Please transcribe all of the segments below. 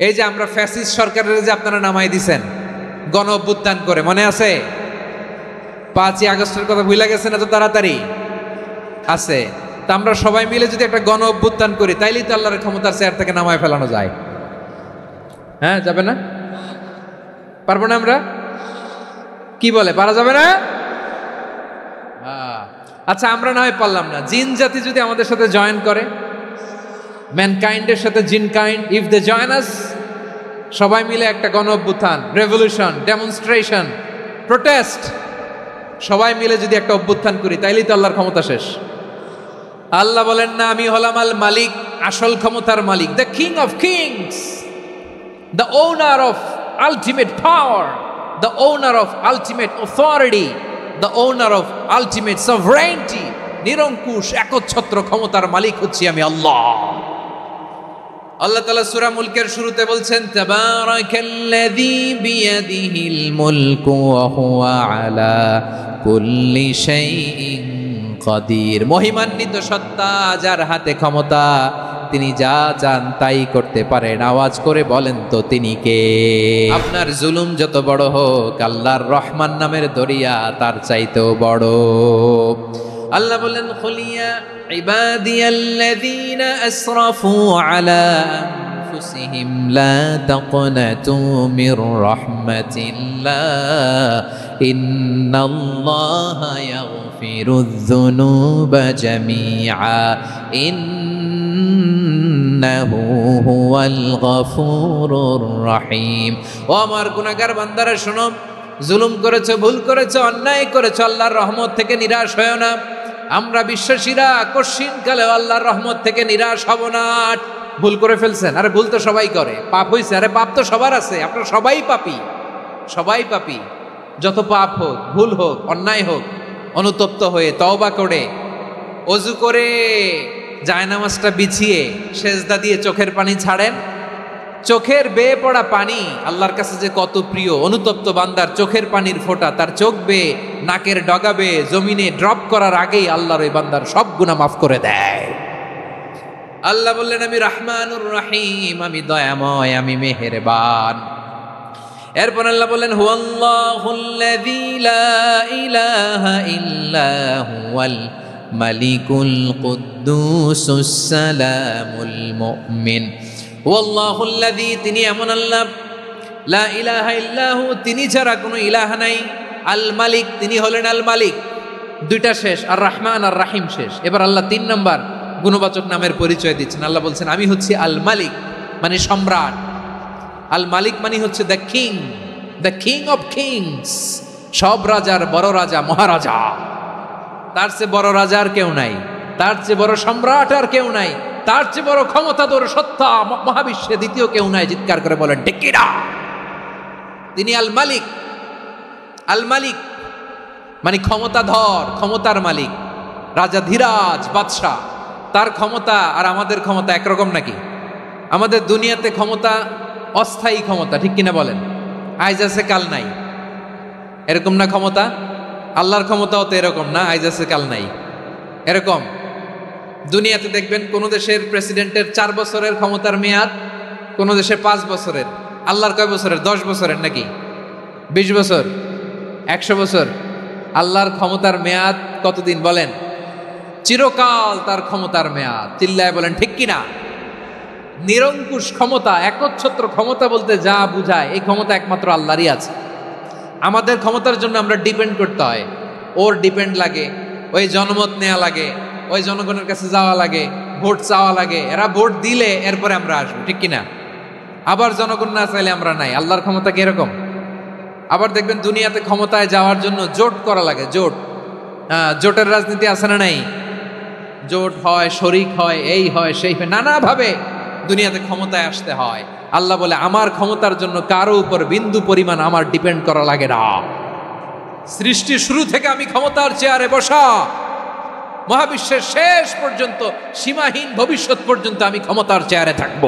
এই যে আমরা ফ্যাসিস্ট সরকারের যে আপনারা নামাই দিছেন গণ অভ্যুত্থান করে, মনে আছে? 5ই আগস্টের কথা ভুলে গেছেন এত তাড়াতাড়ি? আছে। তা আমরা সবাই মিলে যদি একটা গণ অভ্যুত্থান করি তাইলেই তো আল্লাহর ক্ষমতার চেয়ার থেকে নামায় ফেলানো যায়। হ্যাঁ, যাবে না? পারবো না আমরা? কি বলে, পারা যাবে না? আচ্ছা, আমরা না হয় পারলাম না, জিন জাতি যদি আমাদের সাথে জয়েন করে, ম্যানকাইন্ডের সাথে জিনকাইন্ড, ইফ দে জয়েন আস, সবাই মিলে একটা গণ অভ্যুত্থান, রেভলিউশন, ডেমনস্ট্রেশন, প্রোটেস্ট, সবাই মিলে যদি একটা অভ্যুত্থান করি তাইলেই তো আল্লাহর ক্ষমতা শেষ। আল্লাহ বলেন না, আমি হলাম আল মালিক, আসল ক্ষমতার মালিক, the king of kings, the owner of ultimate power, the owner of ultimate authority, the owner of ultimate sovereignty. নিরঙ্কুশ একচ্ছত্র ক্ষমতার মালিক হচ্ছি আমি আল্লাহ। আল্লাহ তাআলা সূরা মুলকের শুরুতে বলছেন, তাবারাকাল্লাযী বিয়াদিহিল মুলকু ওয়া হুয়া আলা কুল্লি শাইইন কাদির। মহিমান্বিত সত্তা, যার হাতে ক্ষমতা, তিনি যা চান তাই করতে পারেন। আওয়াজ করে বলেন তো তিনি কে? আপনার জুলুম যত বড় হোক, আল্লাহর রহমান নামের দরিয়া তার চাইতেও বড়। আল্লাহ বলেন, খুলিয়া ইবাদিয়াল্লাযীনা আসরাফু আলা আনফুসিহিম লা তাকনাতু মির রাহমাতিল্লাহ ইন্নাল্লাহা ইয়াগফিরুয যুনুবা জামিআ ইন্নাহু হুয়াল গফুরুর রহিম। ও আমার গুনাহগার বান্দারা শোনো, জুলুম করেছো, ভুল করেছো, অন্যায় করেছো, আল্লাহর রহমত থেকে নিরাশ হয়ো না। আমরা বিশ্বাসীরা কশিনকালে আল্লাহর রহমত থেকে নিরাশ হব না। ভুল করে ফেলছেন, আরে ভুল তো সবাই করে। পাপ হয়েছে, আরে পাপ তো সবার আছে, আপনারা সবাই পাপী, সবাই পাপী। যত পাপ হোক, ভুল হোক, অন্যায় হোক, অনুতপ্ত হয়ে তওবা করে, ওযু করে, জায়নামাজটা বিছিয়ে সেজদা দিয়ে চোখের পানি ছাড়েন। চোখের বেয়ে পড়া পানি আল্লাহর কাছে যে কত প্রিয়। অনুতপ্ত বান্দার চোখের পানির ফোঁটা তার চোখ বেয়ে, নাকের ডগা বেয়ে জমিনে ড্রপ করার আগেই আল্লাহর ওই বান্দার সব গুনাহ মাফ করে দেয়। আল্লাহ বললেন, আমি রহমানুর রহিম, আমি দয়াময়, আমি মেহেরবান। এরপর আল্লাহ বললেন, হুয়াল্লাহুল্লাযী লা ইলাহা ইল্লা হুয়াল মালিকুল কুদ্দুসুস সালামুল মুমিন। ওয়াল্লাহুল্লাযী, তিনি এমন আল্লাহ, লা ইলাহা ইল্লাহু, তিনি ছাড়া কোনো ইলাহ নাই, আল মালিক, তিনি হলেন আল মালিক। দুইটা শেষ, আর রহমান আর রাহিম শেষ। এবার আল্লাহ 3 নম্বর গুণবাচক নামের পরিচয় দিচ্ছেন। আল্লাহ বলছেন, আমি হচ্ছি আল মালিক, মানে সম্রাট। আল মালিক মানে হচ্ছে the king, the king of kings, সব রাজার বড় রাজা, মহারাজা। তার চেয়ে বড় রাজা আর কেউ নাই, তার চেয়ে বড় সম্রাট আর কেউ নাই, তার চেয়ে বড় ক্ষমতাধর সত্তা মহাবিশ্বে দ্বিতীয় কেউ নাই। চিৎকার করে বলেন ঠিক কিনা? তিনি আল মালিক। আল মালিক মানে ক্ষমতাধর, ক্ষমতার মালিক, রাজা ধীরাজ বাদশাহ। তার ক্ষমতা আর আমাদের ক্ষমতা একরকম নাকি? আমাদের দুনিয়াতে ক্ষমতা অস্থায়ী ক্ষমতা, ঠিক কিনা বলেন? আইজ আছে কাল নাই, এরকম না ক্ষমতা? আল্লাহর ক্ষমতাও তো এরকম না, আইজ আছে কাল নাই এরকম। দুনিয়াতে দেখবেন কোন দেশের প্রেসিডেন্টের 4 বছরের ক্ষমতার মেয়াদ, কোন দেশে 5 বছরের। আল্লাহর কয় বছরের? 10 বছরের নাকি 20 বছর, 100 বছর? আল্লাহর ক্ষমতার মেয়াদ কতদিন বলেন? চিরকাল তার ক্ষমতার মেয়াদ। চিল্লায় বলেন ঠিক কিনা? নিরঙ্কুশ ক্ষমতা, একচ্ছত্র ক্ষমতা বলতে যা বুঝায়, এই ক্ষমতা একমাত্র আল্লাহরই আছে। আমাদের ক্ষমতার জন্য আমরা ডিপেন্ড করতে হয়, ওর ডিপেন্ড লাগে, ওই জনমত নেওয়া লাগে, ওই জনগণের কাছে যাওয়া লাগে, ভোট চাওয়া লাগে, এরা ভোট দিলে এরপরে আমরা আসবো, ঠিক কিনা? আবার জনগণ না চাইলে আমরা নাই। আল্লাহর ক্ষমতা কি এরকম? আবার দেখবেন দুনিয়াতে ক্ষমতায় যাওয়ার জন্য জোট করা লাগে, জোট। জোটের রাজনীতি আছে না নাই? জোট হয়, শরিক হয়, এই হয়, সেই হয়, নানাভাবে দুনিয়াতে ক্ষমতায় আসতে হয়। আল্লাহ বলে, আমার ক্ষমতার জন্য কারো উপর বিন্দু পরিমাণ আমার ডিপেন্ড করা লাগে না। সৃষ্টির শুরু থেকে আমি ক্ষমতার চেয়ারে বসা, মহাবিশ্বের শেষ পর্যন্ত, সীমাহীন ভবিষ্যৎ পর্যন্ত আমি ক্ষমতার চেয়ারে থাকব।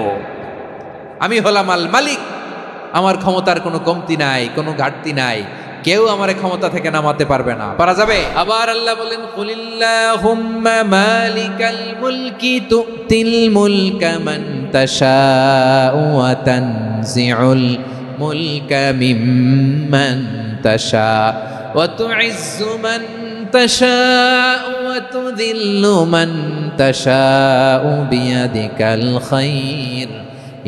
আমি হলাম আল মালিক, আমার ক্ষমতার কোনো কমতি নাই, কোনো ঘাটতি নাই। কেউ আমার ক্ষমতা থেকে নামাতে পারবে না। পারা যাবে? আবার আল্লাহ বলেন, কুলিল্লাহুম্মা মালিকাল মুলকি তুতিল মুলকা মান তাশাউ ওয়া তানজিউল মুলকা মিম্মান তাশা ওয়া তুইজ্জু মান তাশাউ ওয়া তুযিল্লু মান তাশাউ বিয়াদিকাল খায়র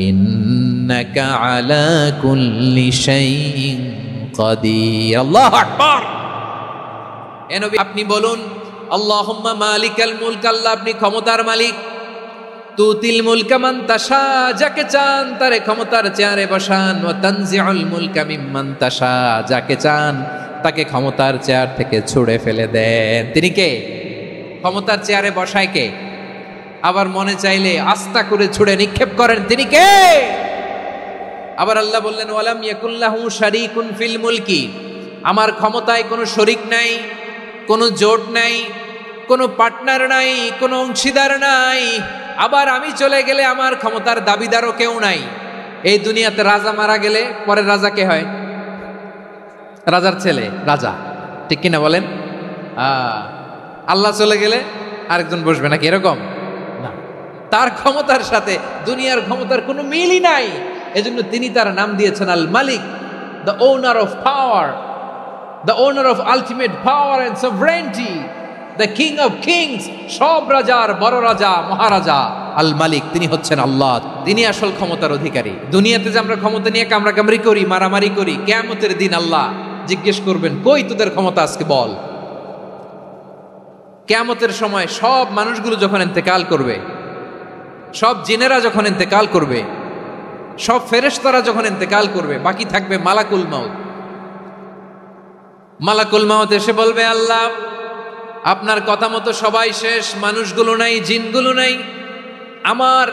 ইন্নাকা আলা কুল্লি শাইইন কাদির। আল্লাহু আকবার। এ নবী আপনি বলুন, আল্লাহুম্মা মালিকাল মুলক, আল্লাহ আপনি ক্ষমতার মালিক। তুতিল মুলকা মান তাশা, যাকে চান তারে ক্ষমতার চেয়ারে বসান। ওয়া তানজিউল মুলকা মিম্মান তাশা, যাকে চান তাকে ক্ষমতার চেয়ার থেকে ছুঁড়ে ফেলে দেন। তিনি কে? ক্ষমতার চেয়ারে বসায় কে? আবার মনে চাইলে আস্থা করে ছুঁড়ে নিক্ষেপ করেন, তিনি কে? আবার আল্লাহ বললেন ওয়ালাম ইয়াকুল্লাহু শারীকুন ফিল মুলকি, আমার ক্ষমতায় কোনো শরীক নাই, কোনো জোট নাই, কোনো পার্টনার নাই, কোনো অংশীদার নাই। আবার আমি চলে গেলে আমার ক্ষমতার দাবিদারও কেউ নাই। এই দুনিয়াতে রাজা মারা গেলে পরের রাজা কে হয়? রাজার ছেলে রাজা, ঠিক কিনা বলেন? আল্লাহ চলে গেলে আরেকজন বসবে নাকি? এরকম না, তার ক্ষমতার সাথে দুনিয়ার ক্ষমতার কোনো মিলই নাই। এজন্য তিনি তার নাম দিয়েছেন Al Malik, the owner of power, the owner of ultimate power and sovereignty, the king of kings, সব রাজার বড় রাজা, মহারাজা আল মালিক, তিনি হচ্ছেন আল্লাহ। তিনি আসল ক্ষমতার অধিকারী। দুনিয়াতে যে আমরা ক্ষমতা নিয়ে কামড়াকামড়ি করি, মারামারি করি, কিয়ামতের দিন আল্লাহ জিজ্ঞেস করবেন, কই তোদের ক্ষমতা আজকে বল। কিয়ামতের সময় সব মানুষগুলো যখন ইন্তেকাল করবে, সব জিনেরা যখন ইন্তেকাল করবে, সব ফেরেশতারা যখন ইন্তেকাল করবে, বাকি থাকবে মালাকুল মাউত। মালাকুল মাউত এসে বলবে, আল্লাহ আপনার কথা মতো সবাই শেষ, মানুষগুলো নাই, জিনগুলো নাই, আমার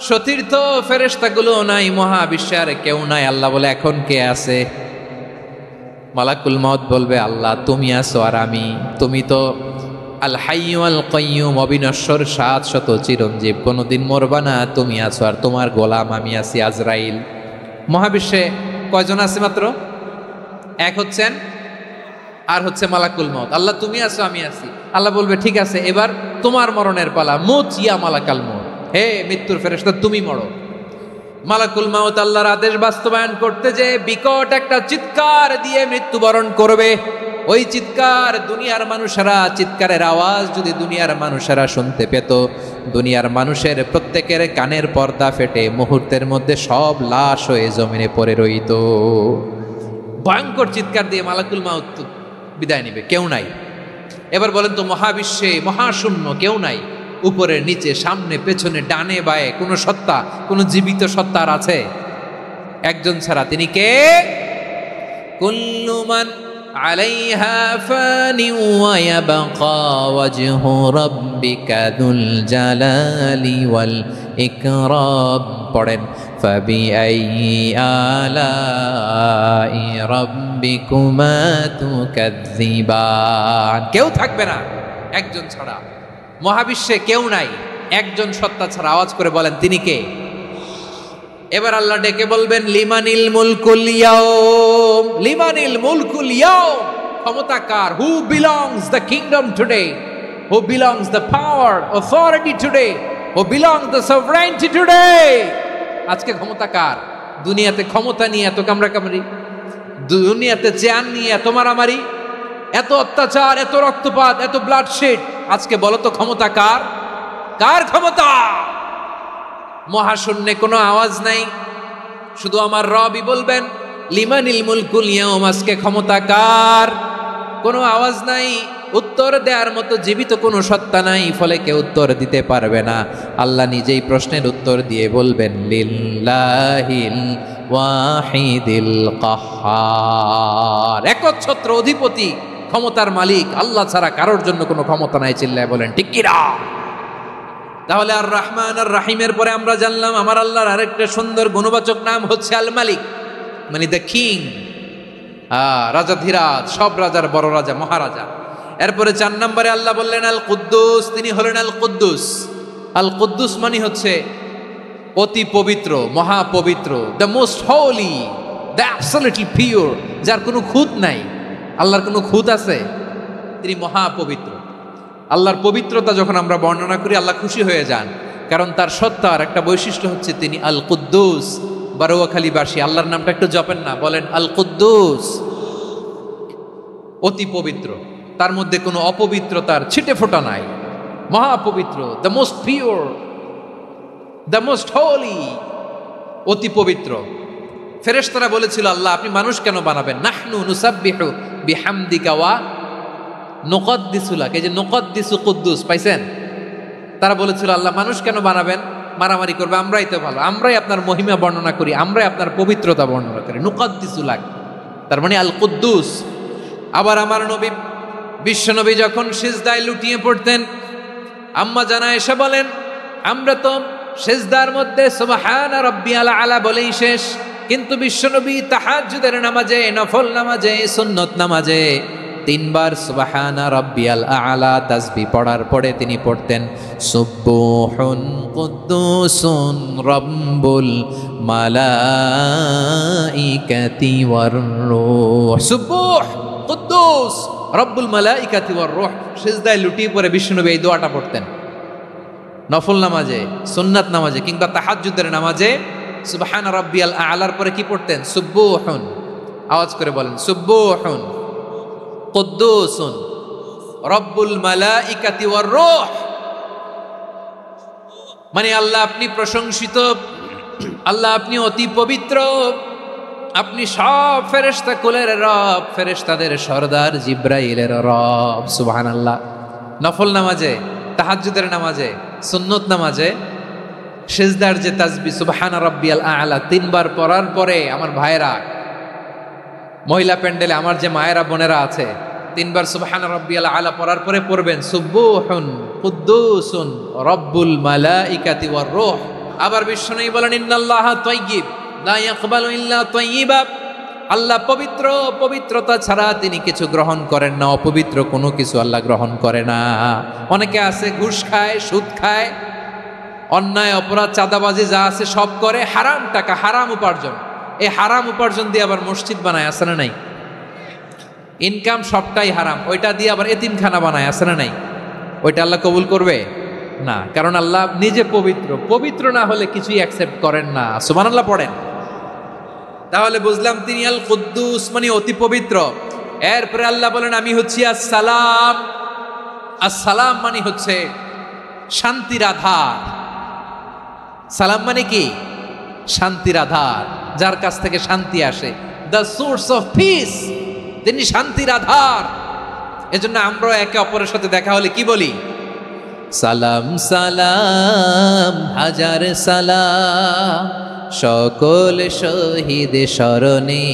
সতীর্থ ফেরেশতাগুলো নাই, মহাবিশ্বে আর কেউ নাই। আল্লাহ বলে, এখন কে আছে? মালাকুল মাউত বলবে, আল্লাহ তুমি আছো আর আমি। তুমি তো আল হাইয়্যু আল কাইয়্যুম, অবিনশ্বর, শাশ্বত, চিরঞ্জীব, কোনোদিন মরবা না, তুমি আছো আর তোমার গোলাম আমি আছি আজরাইল। মহাবিশ্বে কয়জন আছে? মাত্র এক হচ্ছেন, আর হচ্ছে মালাকুল মাউত। আল্লাহ তুমি আছো আমি আছি। আল্লাহ বলবে, ঠিক আছে, এবার তোমার মরণের পালা, মুত ইয়া মালাকাল মউত, হে মৃত্যুর ফেরেশতা তুমি মরো। মালাকুল মাউত আল্লাহর আদেশ বাস্তবায়ন করতে যে বিকট একটা চিৎকার দিয়ে মৃত্যুবরণ করবে। ওই চিৎকার দুনিয়ার মানুষেরা, চিৎকারের আওয়াজ যদি দুনিয়ার মানুষেরা শুনতে পেত, দুনিয়ার মানুষের প্রত্যেকের কানের পর্দা ফেটে মুহূর্তের মধ্যে সব লাশ হয়ে জমিনে পড়ে রইত। ভয়ঙ্কর চিৎকার দিয়ে মালাকুল মাউত বিদায় নিবে, কেউ নাই। এবার বলেন তো, মহাবিশ্বে মহাশূন্য, কেউ নাই, উপরে নিচে, সামনে পেছনে, ডানে বায়ে কোনো সত্তা, কোনো জীবিত সত্তা আর আছে? একজন ছাড়া, তিনি কে? কুল্লু মান আলাইহা ফানি ওয়া ইয়াবকা ওয়াজহু রাব্বিকা যুল জালালি ওয়াল ইকরাম। পড়েন, ফাবিআইয়ি আলাই রাব্বিকুমা তুকাযযিবান। কেউ থাকবে না একজন ছাড়া, মহাবিশ্বে কেউ নাই একজন সত্তা ছাড়া। আওয়াজ করে বলেন, তিনি কে? এবার আল্লাহ ডেকে বলবেন, লিমানিল মুলকুল ইয়াউম, লিমানিল মুলকুল ইয়াউম, ক্ষমতা কার? Who belongs the kingdom today, who belongs the power, authority today, who belongs the sovereignty today. আজকে ক্ষমতা কার? দুনিয়াতে ক্ষমতা নিয়ে এত কামড়াকামড়ি, দুনিয়াতে চেয়ার নিয়ে এত মারামারি, এত অত্যাচার, এত রক্তপাত, এত ব্লাডশেড, আজকে বলো তো ক্ষমতা কার? কার ক্ষমতা? মহাশূন্যে কোনো আওয়াজ নাই, শুধু আমার রবই বলবেন, লিমানিল মুলকুল ইয়াউম, আজকে ক্ষমতা কার? কোনো আওয়াজ নাই, উত্তর দেওয়ার মতো জীবিত কোনো সত্তা নাই, ফলে কেউ উত্তর দিতে পারবে না। আল্লাহ নিজেই প্রশ্নের উত্তর দিয়ে বলবেন, লিল্লাহিল ওয়াহিদিল কাহ্হার, একচ্ছত্র অধিপতি, ক্ষমতার মালিক আল্লাহ ছাড়া কারোর জন্য কোনো ক্ষমতা নাই। চিল্লায় বলেন ঠিক কি না? তাহলে আর রহমান আর রাহিমের পরে আমরা জানলাম আমার আল্লাহর আরেকটা সুন্দর গুণবাচক নাম হচ্ছে আল মালিক, মানে দ্য কিং, রাজাধিরাজ, সব রাজার বড় রাজা, মহারাজা। এরপরে 4 নম্বরে আল্লাহ বললেন আল কুদ্দুস, তিনি হলেন আল কুদ্দুস। আল কুদ্দুস মানে হচ্ছে অতি পবিত্র, মহাপবিত্র, the most holy, the absolutely pure, যার কোনো খুঁত নাই। আল্লাহর কোনো খুঁত আছে? তিনি মহাপবিত্র। আল্লাহর পবিত্রতা যখন আমরা বর্ণনা করি আল্লাহ খুশি হয়ে যান। কারণ তার সত্তার একটা বৈশিষ্ট্য হচ্ছে তিনি আল কুদ্দুস। বারোয়াখালীবাসী আল্লাহর নামটা একটু জপেন না, বলেন আল কুদ্দুস, অতি পবিত্র, তার মধ্যে কোনো অপবিত্রতার ছিটে ফোঁটা নাই, মহাপবিত্র, the most pure, the most holy, অতি পবিত্র। ফেরেশতারা বলেছিল আল্লাহ আপনি মানুষ কেন বানাবেন? নাহনু নুসাব্বিহু বিহামদিকা ওয়া নুকদ্দিসু লাক। এই যে নুকদ্দিসু কুদ্দুস পাইছেন? তারা বলেছিল আল্লাহ মানুষ কেন বানাবেন, মারামারি করবে, আমরাই তো ভালো, আমরাই আপনার মহিমা বর্ণনা করি, আমরাই আপনার পবিত্রতা বর্ণনা করি। নুকদ্দিসু লাক তার মানে আল কুদ্দুস। আবার আমার নবী বিশ্বনবী যখন সিজদায় লুটিয়ে পড়তেন, আম্মা জানা এসে বলেন আমরা তো সিজদার মধ্যে সুবহানা রাব্বিয়াল আলা বলেই শেষ, কিন্তু বিশ্বনবী তাহাজ্জুদের নামাজে, নফল নামাজে, সুন্নত নামাজে 3 বার সুবহানা রাব্বিয়াল আলা তাসবিহ পড়ার পরে তিনি পড়তেন সুবহুন কুদ্দুসুন রাব্বুল মালাইকাতি ওয়ার রূহ। সুবহ কুদ্দুস রব্বুল মালাইকাতি ওয়ার রূহ। সিজদায় লুটিয়ে পড়ে বিশ্বনবী এই দোয়াটা পড়তেন। নফল নামাজে, সুন্নাত নামাজে কিংবা তাহাজ্জুদের নামাজে সুবহানা রাব্বিয়াল আলার পরে কি পড়তেন? সুবহুন। আওয়াজ করে বলেন সুবহুন কুদ্দুসুন রব্বুল মালাইকাতি ওয়ার রূহ। মানে আল্লাহ আপনি প্রশংসিত, আল্লাহ আপনি অতি পবিত্র, আপনি সব ফেরেশতা কুলের রব, ফেরেশতাদের সরদার জিব্রাইলের রব। সুবহানাল্লাহ। নফল নামাজে, তাহাজ্জুদের নামাজে, সুন্নত নামাজে সিজদার যে তাসবিহ সুবহানা রাব্বিয়াল আলা 3 বার পড়ার পরে আমার ভাইরা, মহিলা প্যান্ডেলে আমার যে মায়েরা বোনেরা আছে, 3 বার সুবহানা রাব্বিয়াল আলা পড়ার পরে পড়বেন সুবহুন কুদ্দুসুন রব্বুল মালাইকাতি ওয়ার রূহ। আবার বিশ্বনবী বলেন ইন্নাল্লাহা তাইয়্যিব লা ইয়াকবালু ইল্লা তাইয়্যিবা। আল্লাহ পবিত্র, পবিত্রতা ছাড়া তিনি কিছু গ্রহণ করেন না, অপবিত্র কোনো কিছু আল্লাহ গ্রহণ করে না। অনেকে আছে ঘুষ খায়, সুদ খায়, অন্যায় অপরাধ চাঁদাবাজি যা আছে সব করে, হারাম টাকা, হারাম উপার্জন। এই হারাম উপার্জন দিয়ে আবার মসজিদ বানায়, আছে না নাই? ইনকাম সবটাই হারাম, ওইটা দিয়ে আবার এতিমখানা বানায়, আছে না নাই? ওইটা আল্লাহ কবুল করবে না, কারণ আল্লাহ নিজে পবিত্র। পবিত্র না হলে কিছুই অ্যাকসেপ্ট করেন না। সুবহানাল্লাহ পড়েন। তাহলে বুঝলাম তিনি আল কুদ্দুস মানে অতি পবিত্র। এরপরে আল্লাহ বলেন আমি হচ্ছি আসসালাম। আসসালাম মানে হচ্ছে শান্তির আধার। সালাম মানে কি? শান্তির আধার, যার কাছ থেকে শান্তি আসে। দ্য সোর্স অফ পিস, তিনি শান্তির আধার। এজন্য আমরা একে অপরের সাথে দেখা হলে কি বলি? সালাম সালাম হাজার সালাম সকল শহীদ স্মরণে,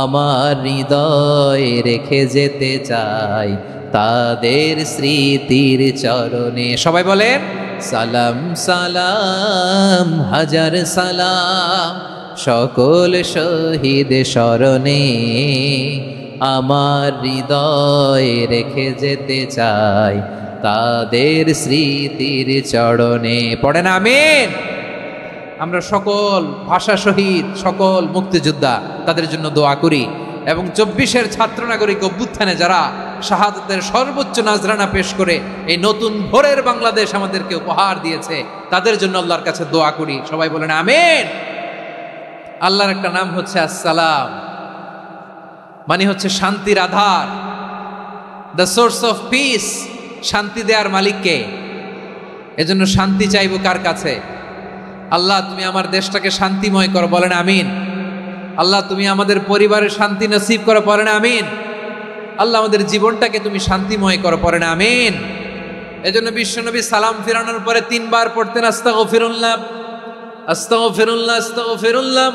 আমার হৃদয় রেখে যেতে চাই তাদের স্মৃতির চরণে। সবাই বলেন সালাম সালাম হাজার সালাম সকল শহীদ স্মরণে, আমার হৃদয় রেখে যেতে চাই তাদের স্মৃতির চরণে। পড়েন আমিন। আমরা সকল ভাষা শহীদ, সকল মুক্তিযোদ্ধা, তাদের জন্য দোয়া করি এবং 24-এর ছাত্র নাগরিক অভ্যুত্থানে যারা শাহাদাতের সর্বোচ্চ নাজরানা পেশ করে এই নতুন ভোরের বাংলাদেশ আমাদেরকে উপহার দিয়েছে, তাদের জন্য আল্লাহর কাছে দোয়া করি। সবাই বলেন আমিন। আল্লাহর একটা নাম হচ্ছে আসসালাম, মানে হচ্ছে শান্তির আধার, দ্য সোর্স অফ পিস। শান্তি দেওয়ার মালিককে। এজন্য শান্তি চাইব কার কাছে? আল্লাহ তুমি আমার দেশটাকে শান্তিময় করো, বলেন আমিন। আল্লাহ তুমি আমাদের পরিবারের শান্তি নসিব করো, পড়েন আমিন। আল্লাহ আমাদের জীবনটাকে তুমি শান্তিময় করো, পড়েন আমিন। এজন্য বিশ্বনবী সালাম ফিরানোর পরে 3 বার পড়তেন আস্তাগফিরুল্লাহ আস্তাগফিরুল্লাহ আস্তাগফিরুল্লাহ।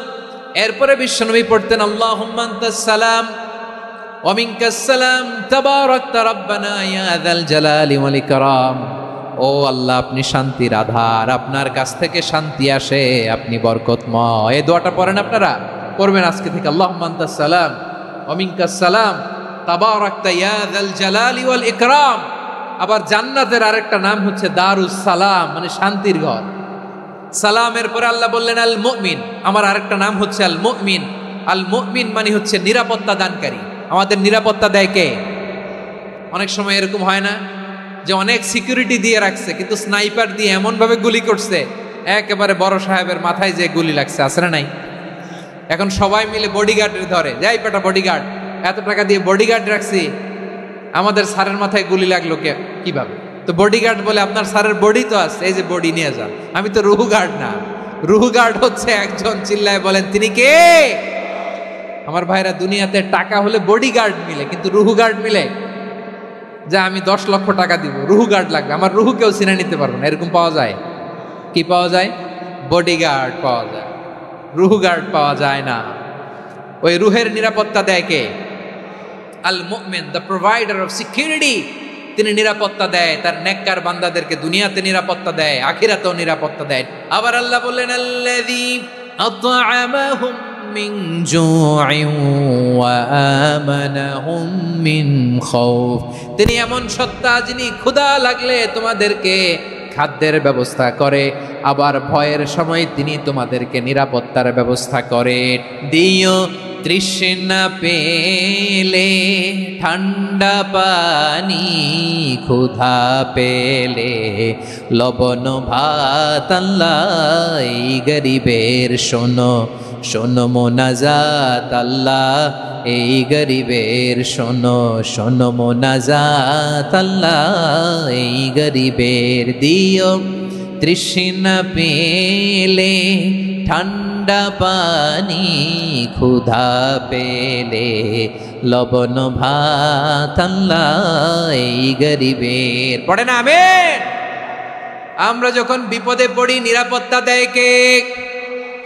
এরপরে বিশ্বনবী পড়তেন আল্লাহুম্মা আনতাস সালাম ওয়া মিনকাস সালাম তাবারাকতা রাব্বানা ইয়া যাল জালালি ওয়াল ইকরাম। ও আল্লাহ আপনি শান্তির আধার, আপনার কাছ থেকে শান্তি আসে, আপনি বরকতময়। এই দোয়াটা পড়েন, আপনারা পড়বেন আজকে থেকে। আল্লাহুম্মা আনতাস সালাম ওয়া মিনকাস সালাম তাবারাকতা ইয়া যাল জালালি ওয়াল ইকরাম। আবার জান্নাতের আরেকটা নাম হচ্ছে দারুস সালাম, মানে শান্তির ঘর। সালামের পরে আল্লাহ বললেন আল মুমিন, আমার আরেকটা নাম হচ্ছে আল মুমিন। আল মুমিন মানে হচ্ছে নিরাপত্তা দানকারী। আমাদের নিরাপত্তা দেয় কে? অনেক সময় এরকম হয় না, যে অনেক সিকিউরিটি দিয়ে রাখছে, কিন্তু স্নাইপার দিয়ে এমন ভাবে গুলি করছে একেবারে বড় সাহেবের মাথায় যে গুলি লাগছে, আছে না নাই? এখন সবাই মিলে বডিগার্ডের ধরে, যাই পেটা বডিগার্ড, এত টাকা দিয়ে বডিগার্ড রাখছি, আমাদের স্যারের মাথায় গুলি লাগলো কিভাবে? তো বডিগার্ড বলে, আপনার স্যারের বডি তো আছে, এই যে বডি নিয়ে যান। আমি তো রুহু গার্ড না, রুহু গার্ড হচ্ছে একজন, চিল্লায় বলেন তিনি কে? আমার ভাইরা, দুনিয়াতে টাকা হলে বডিগার্ড মিলে, কিন্তু রুহু গার্ড মিলে? যে আমি 10 লক্ষ টাকা দিব, রুহু গার্ড লাগবে, আমার রুহু কেউ চিনে নিতে পারবো না, এরকম পাওয়া যায়? কি পাওয়া যায়? বডিগার্ড পাওয়া যায়, রুহু গার্ড পাওয়া যায় না। ওই রুহের নিরাপত্তা দেয় কে? আল মুমিন, দ্য প্রোভাইডার অফ সিকিউরিটি। তিনি নিরাপত্তা দেয় তার নেককার বান্দাদেরকে, দুনিয়াতে নিরাপত্তা দেয়, আখিরাতেও নিরাপত্তা দেয়। আবার আল্লাহ বললেন, আল্লাযী আত'আমাহুম মিন জু'ইন ওয়া আমানাহুম মিন খাউফ। তিনি এমন সত্তা যিনি ক্ষুধা লাগলে তোমাদেরকে খাদ্যের ব্যবস্থা করে, আবার ভয়ের সময় তিনি তোমাদেরকে নিরাপত্তার ব্যবস্থা করে। দিও তৃষ্ণা পেলে ঠান্ডা পানি, ক্ষুধা পেলে লবণ ভাত, আল্লাহ এই গরিবের শোনো শোনো মোনাজাত, আল্লাহ এই গরিবের শোনো শোনো মোনাজাত, আল্লাহ এই গরিবের। দিও তৃষ্ণা পেলে ঠান্ডা পানি, ক্ষুধা পেলে লবণ ভাত, আল্লাহ এই গরিবের। পড়ে না আমিন? আমরা যখন বিপদে পড়ি নিরাপত্তা দেয় কে?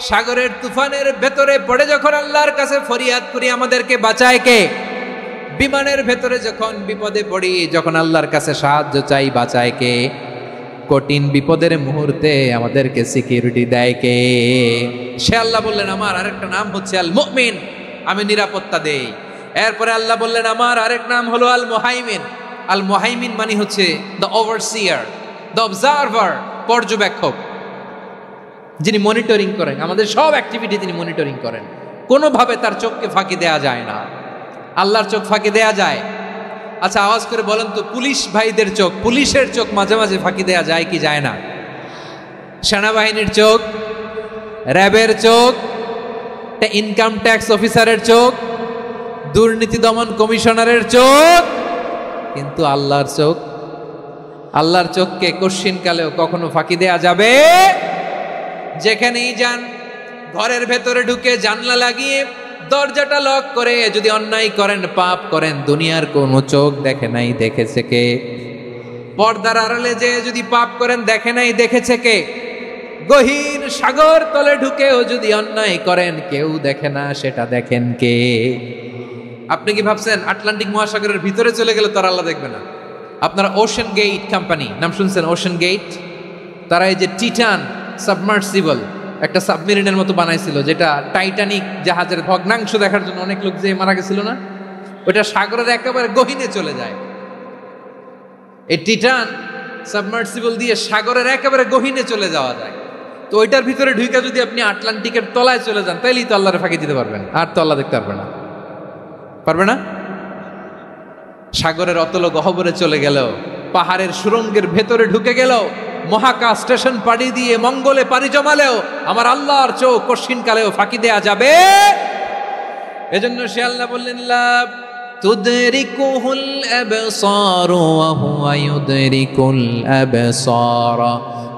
সাগরের তুফানের ভেতরে পড়ে যখন আল্লাহর কাছে ফরিয়াদ করি আমাদেরকে বাঁচায় কে? বিমানের ভেতরে যখন বিপদে পড়ি, যখন আল্লাহর কাছে সাহায্য চাই, বাঁচায় কে? কঠিন বিপদের মুহূর্তে আমাদেরকে সিকিউরিটি দেয় কে? সে আল্লাহ বললেন, আমার আরেকটা নাম হচ্ছে আল মুমিন, আমি নিরাপত্তা দেই। এরপরে আল্লাহ বললেন, আমার আরেক নাম হলো আল মুহাইমিন। আল মুহাইমিন মানে হচ্ছে দ্য ওভারসিয়ার, দ্য অবজারভার, পর্যবেক্ষক, যিনি মনিটরিং করেন আমাদের সব অ্যাক্টিভিটি, তিনি মনিটরিং করেন। কোনোভাবে তার চোখকে ফাঁকি দেয়া যায় না। আল্লাহর চোখ ফাঁকি দেয়া যায়? আচ্ছা আওয়াজ করে বলেন তো, পুলিশ ভাইদের চোখ, পুলিশের চোখ মাঝে মাঝে ফাঁকি দেয়া যায় কি যায় না? সেনাবাহিনীর চোখ, র্যাবের চোখ, ইনকাম ট্যাক্স অফিসারের চোখ, দুর্নীতি দমন কমিশনারের চোখ, কিন্তু আল্লাহর চোখ, আল্লাহর চোখকে কশ্চিনকালেও কখনো ফাঁকি দেয়া যাবে? যেখানেই যান, ঘরের ভেতরে ঢুকে জানলা লাগিয়ে দরজাটা লক করে যদি অন্যায় করেন, পাপ করেন, দুনিয়ার কোনো চোখ দেখে নাই, দেখেছে কে? পর্দার আড়ালে যে যদি পাপ করেন, দেখে নাই, দেখেছে কে? গহীন সাগর তলে ঢুকেও যদি অন্যায় করেন, কেউ দেখে না, সেটা দেখেন কে? আপনি কি ভাবছেন আটলান্টিক মহাসাগরের ভিতরে চলে গেলে তারা আল্লাহ দেখবে না? আপনারা ওশেন গেট কোম্পানি নাম শুনছেন? ওশেন গেট, তারা এই যে টিটান সাবমার্সিবল একটা সাবমেরিনের মতো বানাইছিল, যেটা টাইটানিক জাহাজের ভগ্নাংশ দেখার জন্য অনেক লোক যে মারা গেছিল না, ওটা সাগরের একেবারে গহীনে চলে যায়। এই টিটান সাবমার্সিবল দিয়ে সাগরের একেবারে গহীনে চলে যাওয়া যায়। তো ওইটার ভিতরে ঢুকে যদি আপনি আটলান্টিকের তলায় চলে যান, তাইলেই তো আল্লাহরে ফাঁকি দিতে পারবেন, আর তো আল্লাহ দেখতে পারবে না। পারবে না? সাগরের অতল গহ্বরে চলে গেল, পাহাড়ের সুরঙ্গের ভেতরে ঢুকে গেল, মহাকাশ স্টেশন পাড়ি দিয়ে মঙ্গলে পাড়ি জমালেও আমার আল্লাহর চোখ কশিনকালেও ফাঁকি দেয়া যাবে? এজন্য সে আল্লাহ বললেন, লা তুদরিকুহুল আবসার ওয়া হুয়া ইউদরিকুল আবসার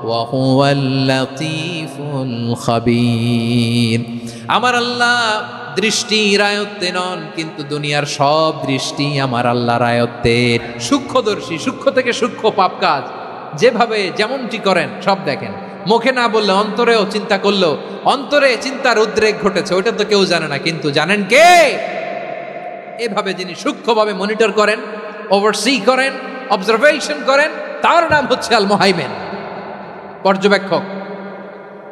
ওয়া হুয়াল লাতীফুল খাবীর। আমার আল্লাহ দৃষ্টির আয়ত্তে নন, কিন্তু দুনিয়ার সব দৃষ্টি আমার আল্লাহর আয়ত্তের। সূক্ষ্মদর্শী, সূক্ষ্ম থেকে সূক্ষ্ম পাপ কাজ যেভাবে যেমনটি করেন সব দেখেন। মুখে না বললে অন্তরেও চিন্তা করলেও অন্তরে চিন্তার উদ্রেক ঘটেছে, ওইটা তো কেউ জানে না, কিন্তু জানেন কে? এভাবে যিনি সূক্ষ্মভাবে মনিটর করেন, ওভারসি করেন, অবজারভেশন করেন, তার নাম হচ্ছে আল মুহাইমিন, পর্যবেক্ষক।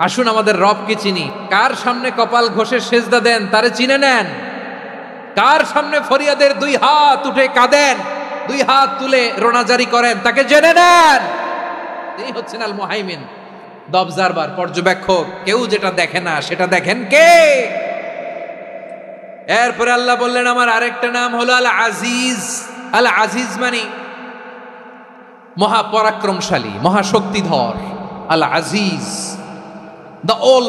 আসুন আমাদের রবকে চিনি। কার সামনে কপাল ঘষে সেজদা দেন তারে চিনে নেন। কার সামনে ফরিয়াদের 2 হাত উঠে কাঁদেন, 2 হাত তুলে রোনাজারি করেন, তাকে জেনে নেন। এই হচ্ছেন আল মুহাইমিন, দ্য অবজারভার, পর্যবেক্ষক। কেউ যেটা দেখে না সেটা দেখেন কে? এরপরে আল্লাহ বললেন, আমার আরেকটা নাম হলো আল আজিজ। আল আজিজ মানে মহাপরাক্রমশালী, মহাশক্তিধর, আল আজিজ, দ্য অল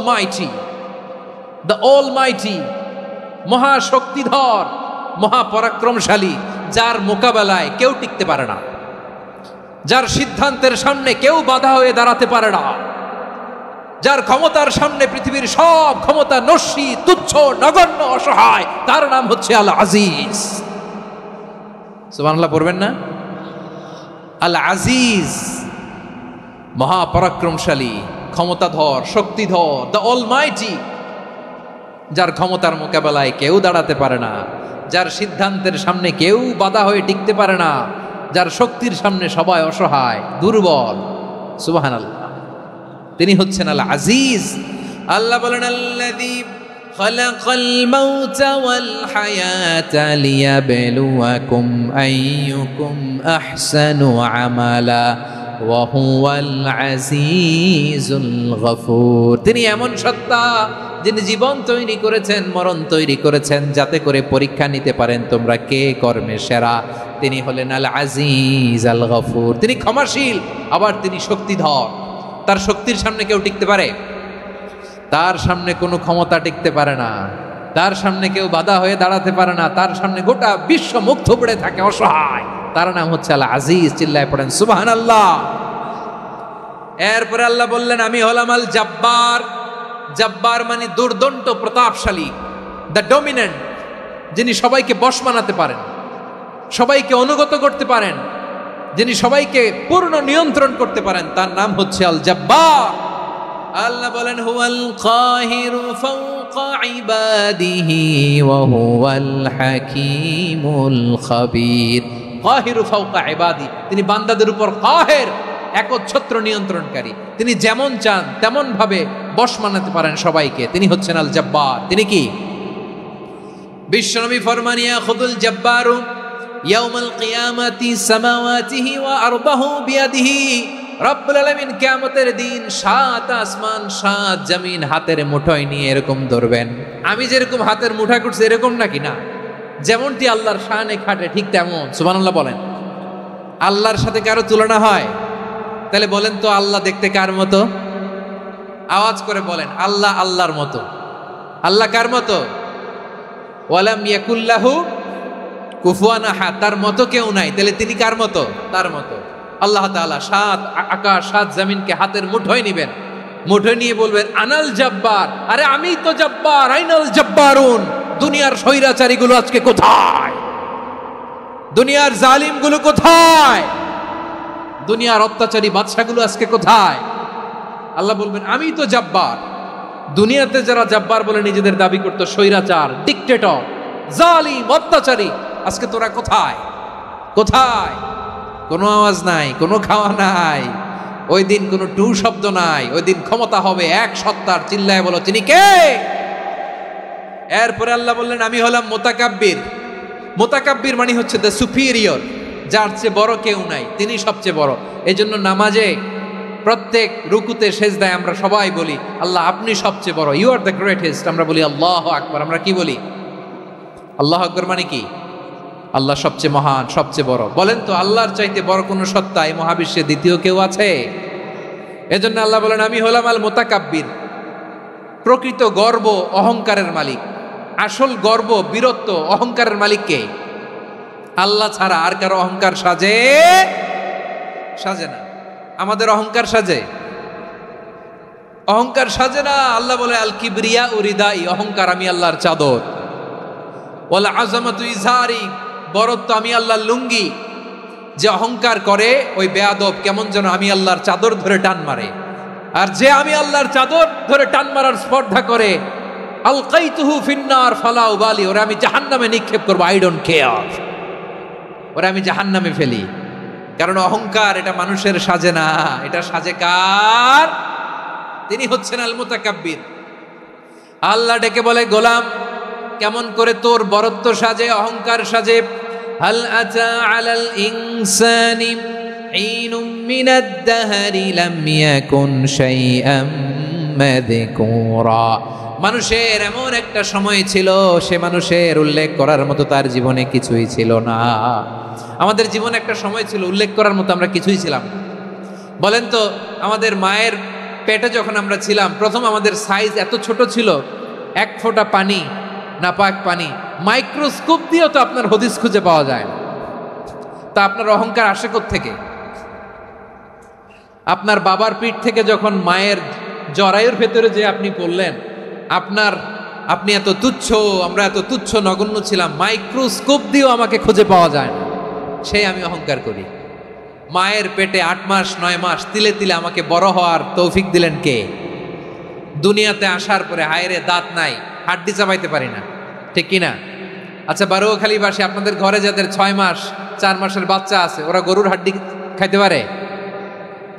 মাইটি, মহাশক্তিধর, মহাপরাক্রমশালী, যার মোকাবেলায় কেউ টিকতে পারে না, যার সিদ্ধান্তের সামনে কেউ বাধা হয়ে দাঁড়াতে পারে না, যার ক্ষমতার সামনে পৃথিবীর সব ক্ষমতা নস্যি, তুচ্ছ, নগণ্য, অসহায়, তার নাম হচ্ছে আল আজিজ। সুবহানাল্লাহ পড়বেন না? আল আজিজ, মহাপরাক্রমশালী, ক্ষমতাধর, শক্তিধর, দ্য অলমাইটি, যার ক্ষমতার মোকাবেলায় কেউ দাঁড়াতে পারে না, যার সিদ্ধান্তের সামনে কেউ বাধা হয়ে টিকতে পারে না, যার শক্তির সামনে সবাই অসহায়, দুর্বল। সুবহানাল্লাহ, তিনি হচ্ছেন আল আজিজ। আল্লাহ বলেন, আল্লাযী খালাকাল মাউতা ওয়াল হায়াতা লিয়াবলুয়াকুম আইয়ুকুম আহসানু আমালা ওয়া হুয়াল আজিজুল গফুর। তিনি এমন সত্তা যিনি জীবন তৈরি করেছেন, মরণ তৈরি করেছেন, যাতে করে পরীক্ষা নিতে পারেন তোমরা কে কর্মে সেরা। তিনি হলেন আল আজিজ আল গফুর। তিনি ক্ষমাশীল, আবার তিনি শক্তিধর। তার শক্তির সামনে কেউ টিকতে পারে? তার সামনে কোনো ক্ষমতা টিকতে পারে না, তার সামনে কেউ বাধা হয়ে দাঁড়াতে পারে না, তার সামনে গোটা বিশ্ব মুখ থুবড়ে থাকে, অসহায়। তার নাম হচ্ছে আল আজিজ। চিল্লায় পড়েন সুবহানাল্লাহ। এরপরে আল্লাহ বললেন, আমি হলাম আল জব্বার। জব্বার মানে দুর্দণ্ড, প্রতাপশালী, দ্য ডমিনেন্ট, যিনি সবাইকে বশ বানাতে পারেন, সবাইকে অনুগত করতে পারেন, যিনি সবাইকে পূর্ণ নিয়ন্ত্রণ করতে পারেন, তার নাম হচ্ছে আল জব্বার। আল্লাহ বলেন, হুয়াল কাহিরু ফাওকা ইবাদিহি ওয়া হুয়াল হাকীমুল খাবীর। কাহিরু ফাওকা ইবাদি, তিনি বান্দাদের উপর কাহের, একচ্ছত্র নিয়ন্ত্রণকারী। তিনি যেমন চান তেমন ভাবে বশ মানাতে পারেন সবাইকে। তিনি হচ্ছেন আল জব্বার। তিনি কি? বিশ্বনবী ফরমান, ইয়াখুদুল জব্বারু ইয়াউমাল কিয়ামাতি সামাওয়াতিহি ওয়া আরদাহু বিয়াদিহি। রব্বুল আলামিন কিয়ামতের দিন 7 আসমান 7 জমিন হাতের মুঠোয় নিয়ে এরকম ধরবেন। আমি যেরকম হাতের মুঠা করছি এরকম নাকি? না, যেমনটি আল্লাহর শানে খাটে ঠিক তেমন। সুবহানাল্লাহ বলেন। আল্লাহর সাথে কারো তুলনা হয়? তাহলে বলেন তো, আল্লাহ দেখতে কার মতো? আওয়াজ করে বলেন, আল্লাহ আল্লাহর মতো। আল্লাহ কার মতো? ওয়ালাম ইয়াকুল্লাহু কুফুয়ান আহাদ, তার মতো কেউ নাই। তাহলে তিনি কার মতো? তার মতো। আল্লাহ তাআলা 7 আকাশ 7 জমিনকে হাতের মুঠোয় নিবেন, মুঠোয় নিয়ে বলবেন, আনাল জব্বার। আরে আমি তো জব্বার, আইনাল জব্বারুন। দুনিয়ার স্বৈরাচারীগুলো আজকে কোথায়? দুনিয়ার জালিমগুলো কোথায়? দুনিয়ার অত্যাচারী বাদশাগুলো আজকে কোথায়? আল্লাহ বলবেন, আমি তো জব্বার। দুনিয়াতে যারা জব্বার বলে নিজেদের দাবি করতো, স্বৈরাচার, ডিক্টেটর, জালিম, অত্যাচারী, আজকে তোরা কোথায়? কোথায়? কোনো আওয়াজ নাই, কোনো খাওয়া নাই, ওই দিন কোনো টু শব্দ নাই। ওই দিন ক্ষমতা হবে এক সত্তার। চিল্লায় বলো, তিনি কে? এরপরে আল্লাহ বললেন, আমি হলাম মুতাকাব্বির। মুতাকাব্বির মানে হচ্ছে দ্য সুপিরিয়র, যার চেয়ে বড় কেউ নাই, তিনি সবচেয়ে বড়। এই জন্য নামাজে প্রত্যেক রুকুতে সেজদায় আমরা সবাই বলি, আল্লাহ আপনি সবচেয়ে বড়, ইউ আর দ্য গ্রেটেস্ট। আমরা বলি আল্লাহু আকবার। আমরা কি বলি? আল্লাহু আকবার মানে কি? আল্লাহ সবচেয়ে মহান, সবচেয়ে বড়। বলেন তো, আল্লাহর চাইতে বড় কোন সত্তা এই মহাবিশ্বে দ্বিতীয় কেউ আছে? এজন্য আল্লাহ বলেন, আমি হলাম আল মুতাকাব্বির। প্রকৃত গর্ব অহংকারের মালিক। আসল গর্ব, বীরত্ব, অহংকারের মালিক কে? আল্লাহ ছাড়া আর কারো অহংকার সাজে? সাজে না। আমাদের অহংকার সাজে? অহংকার সাজে না। আল্লাহ বলে, আল কিবরিয়া উরিদাই, অহংকার আমি আল্লাহর চাদর। ওয়াল আযামাতু ইজারি, বড়ত্ব আমি আল্লাহর লুঙ্গি। যে অহংকার করে ওই বেয়াদব কেমন যেন আমি আল্লাহর চাদর ধরে টান মারে। আর যে আমি আল্লাহর চাদর ধরে টান মারার স্পর্ধা করে, আলকাইতুহু ফিন্নার ফালা উবালি, ওরা আমি জাহান্নামে নিক্ষেপ করবো, আই ডোন্ট কেয়ার, ওরা আমি জাহান্নামে ফেলি। কারণ অহংকার এটা মানুষের সাজে না, এটা সাজে কার? তিনি হচ্ছেন আল মুতাকাব্বির। আল্লাহ ডেকে বলে, গোলাম কেমন করে তোর বরত্ব সাজে, অহংকার সাজে? হাল আতা আলাল ইনসানি হিনুম মিনাদ দাহরি লাম ইয়াকুন শাইআম মাযকুরা। মানুষের এমন একটা সময় ছিল, সে মানুষের উল্লেখ করার মতো তার জীবনে কিছুই ছিল না। আমাদের জীবনে একটা সময় ছিল উল্লেখ করার মতো আমরা কিছুই ছিলাম না। বলেন তো, আমাদের মায়ের পেটে যখন আমরা ছিলাম, প্রথম আমাদের সাইজ এত ছোট ছিল, এক ফোঁটা পানি, নাপাক পানি, মাইক্রোস্কোপ দিয়েও তো আপনার হদিস খুঁজে পাওয়া যায় না। তা আপনার অহংকার আসে কোত্থেকে? আপনার বাবার পিঠ থেকে যখন মায়ের জরায়ুর ভেতরে যে আপনি পড়লেন, আপনি এত তুচ্ছ, আমরা এত তুচ্ছ নগণ্য ছিলাম, মাইক্রোস্কোপ দিয়েও আমাকে খুঁজে পাওয়া যায় না, সেই আমি অহংকার করি। মায়ের পেটে 8 মাস 9 মাস তিলে তিলে আমাকে বড় হওয়ার তৌফিক দিলেন কে? দুনিয়াতে আসার পরে হায়রে দাঁত নাই, হাড্ডি চাবাইতে পারি না, ঠিক কিনা? আচ্ছা, বারোখালীবাসী, আপনাদের ঘরে যাদের 6 মাস 4 মাসের বাচ্চা আছে, ওরা গরুর হাড্ডি খাইতে পারে?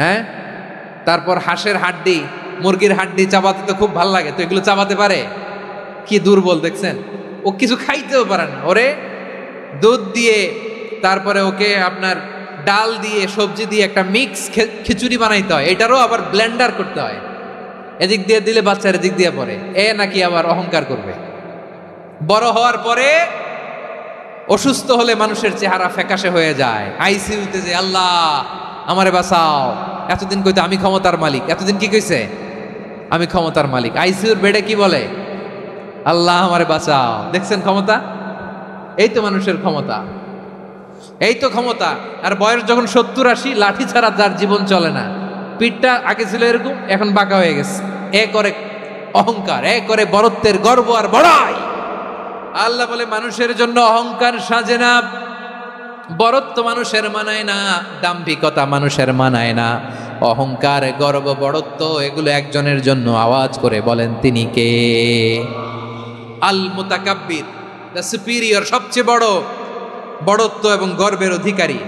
হ্যাঁ। তারপর হাঁসের হাড্ডি, মুরগির হাড্ডি চাবাতে তো খুব ভাল লাগে, তো এগুলো চাবাতে পারে? কি দুর্বল দেখছেন, ও কিছু খাইতেও পারে না। ওরে দুধ দিয়ে, তারপরে ওকে আপনার ডাল দিয়ে, সবজি দিয়ে একটা মিক্স খিচুড়ি বানাইতে হয়, এটারও আবার ব্লেন্ডার করতে হয়, এদিক দিয়ে দিলে বাচ্চার এদিক দিয়ে পড়ে। এ নাকি আবার অহংকার করবে। বড় হওয়ার পরে অসুস্থ হলে মানুষের চেহারা ফ্যাকাশে হয়ে যায়, আইসিইউতে যে আল্লাহ আমারে বাঁচাও, এতদিন কইতে আমি ক্ষমতার মালিক, এতদিন কি কইছে? আমি ক্ষমতার মালিক। আইসিইউর বেডে কি বলে? আল্লাহ আমারে বাঁচাও। দেখছেন ক্ষমতা? এই তো মানুষের ক্ষমতা, এই তো ক্ষমতা। আর বয়স যখন 70-80, লাঠি ছাড়া তার জীবন চলে না। পিঠটা আগে ছিল এরকম, এখন বাঁকা হয়ে গেছে। এ করে অহংকার, এ করে বড়ত্বের গর্ব আর বড়াই। আল্লাহ বলে মানুষের জন্য অহংকার সাজে না, বড়ত্ব মানুষের মানায় না, দাম্ভিকতা মানুষের মানায় না, অহংকার গর্ব বড়ত্ব এগুলো একজনের জন্য। আওয়াজ করে বলেন তিনি কে? আল মুতাকাব্বির, দ্য সুপিরিয়র, সবচেয়ে বড় বড়ত্ব এবং গর্বের অধিকারী।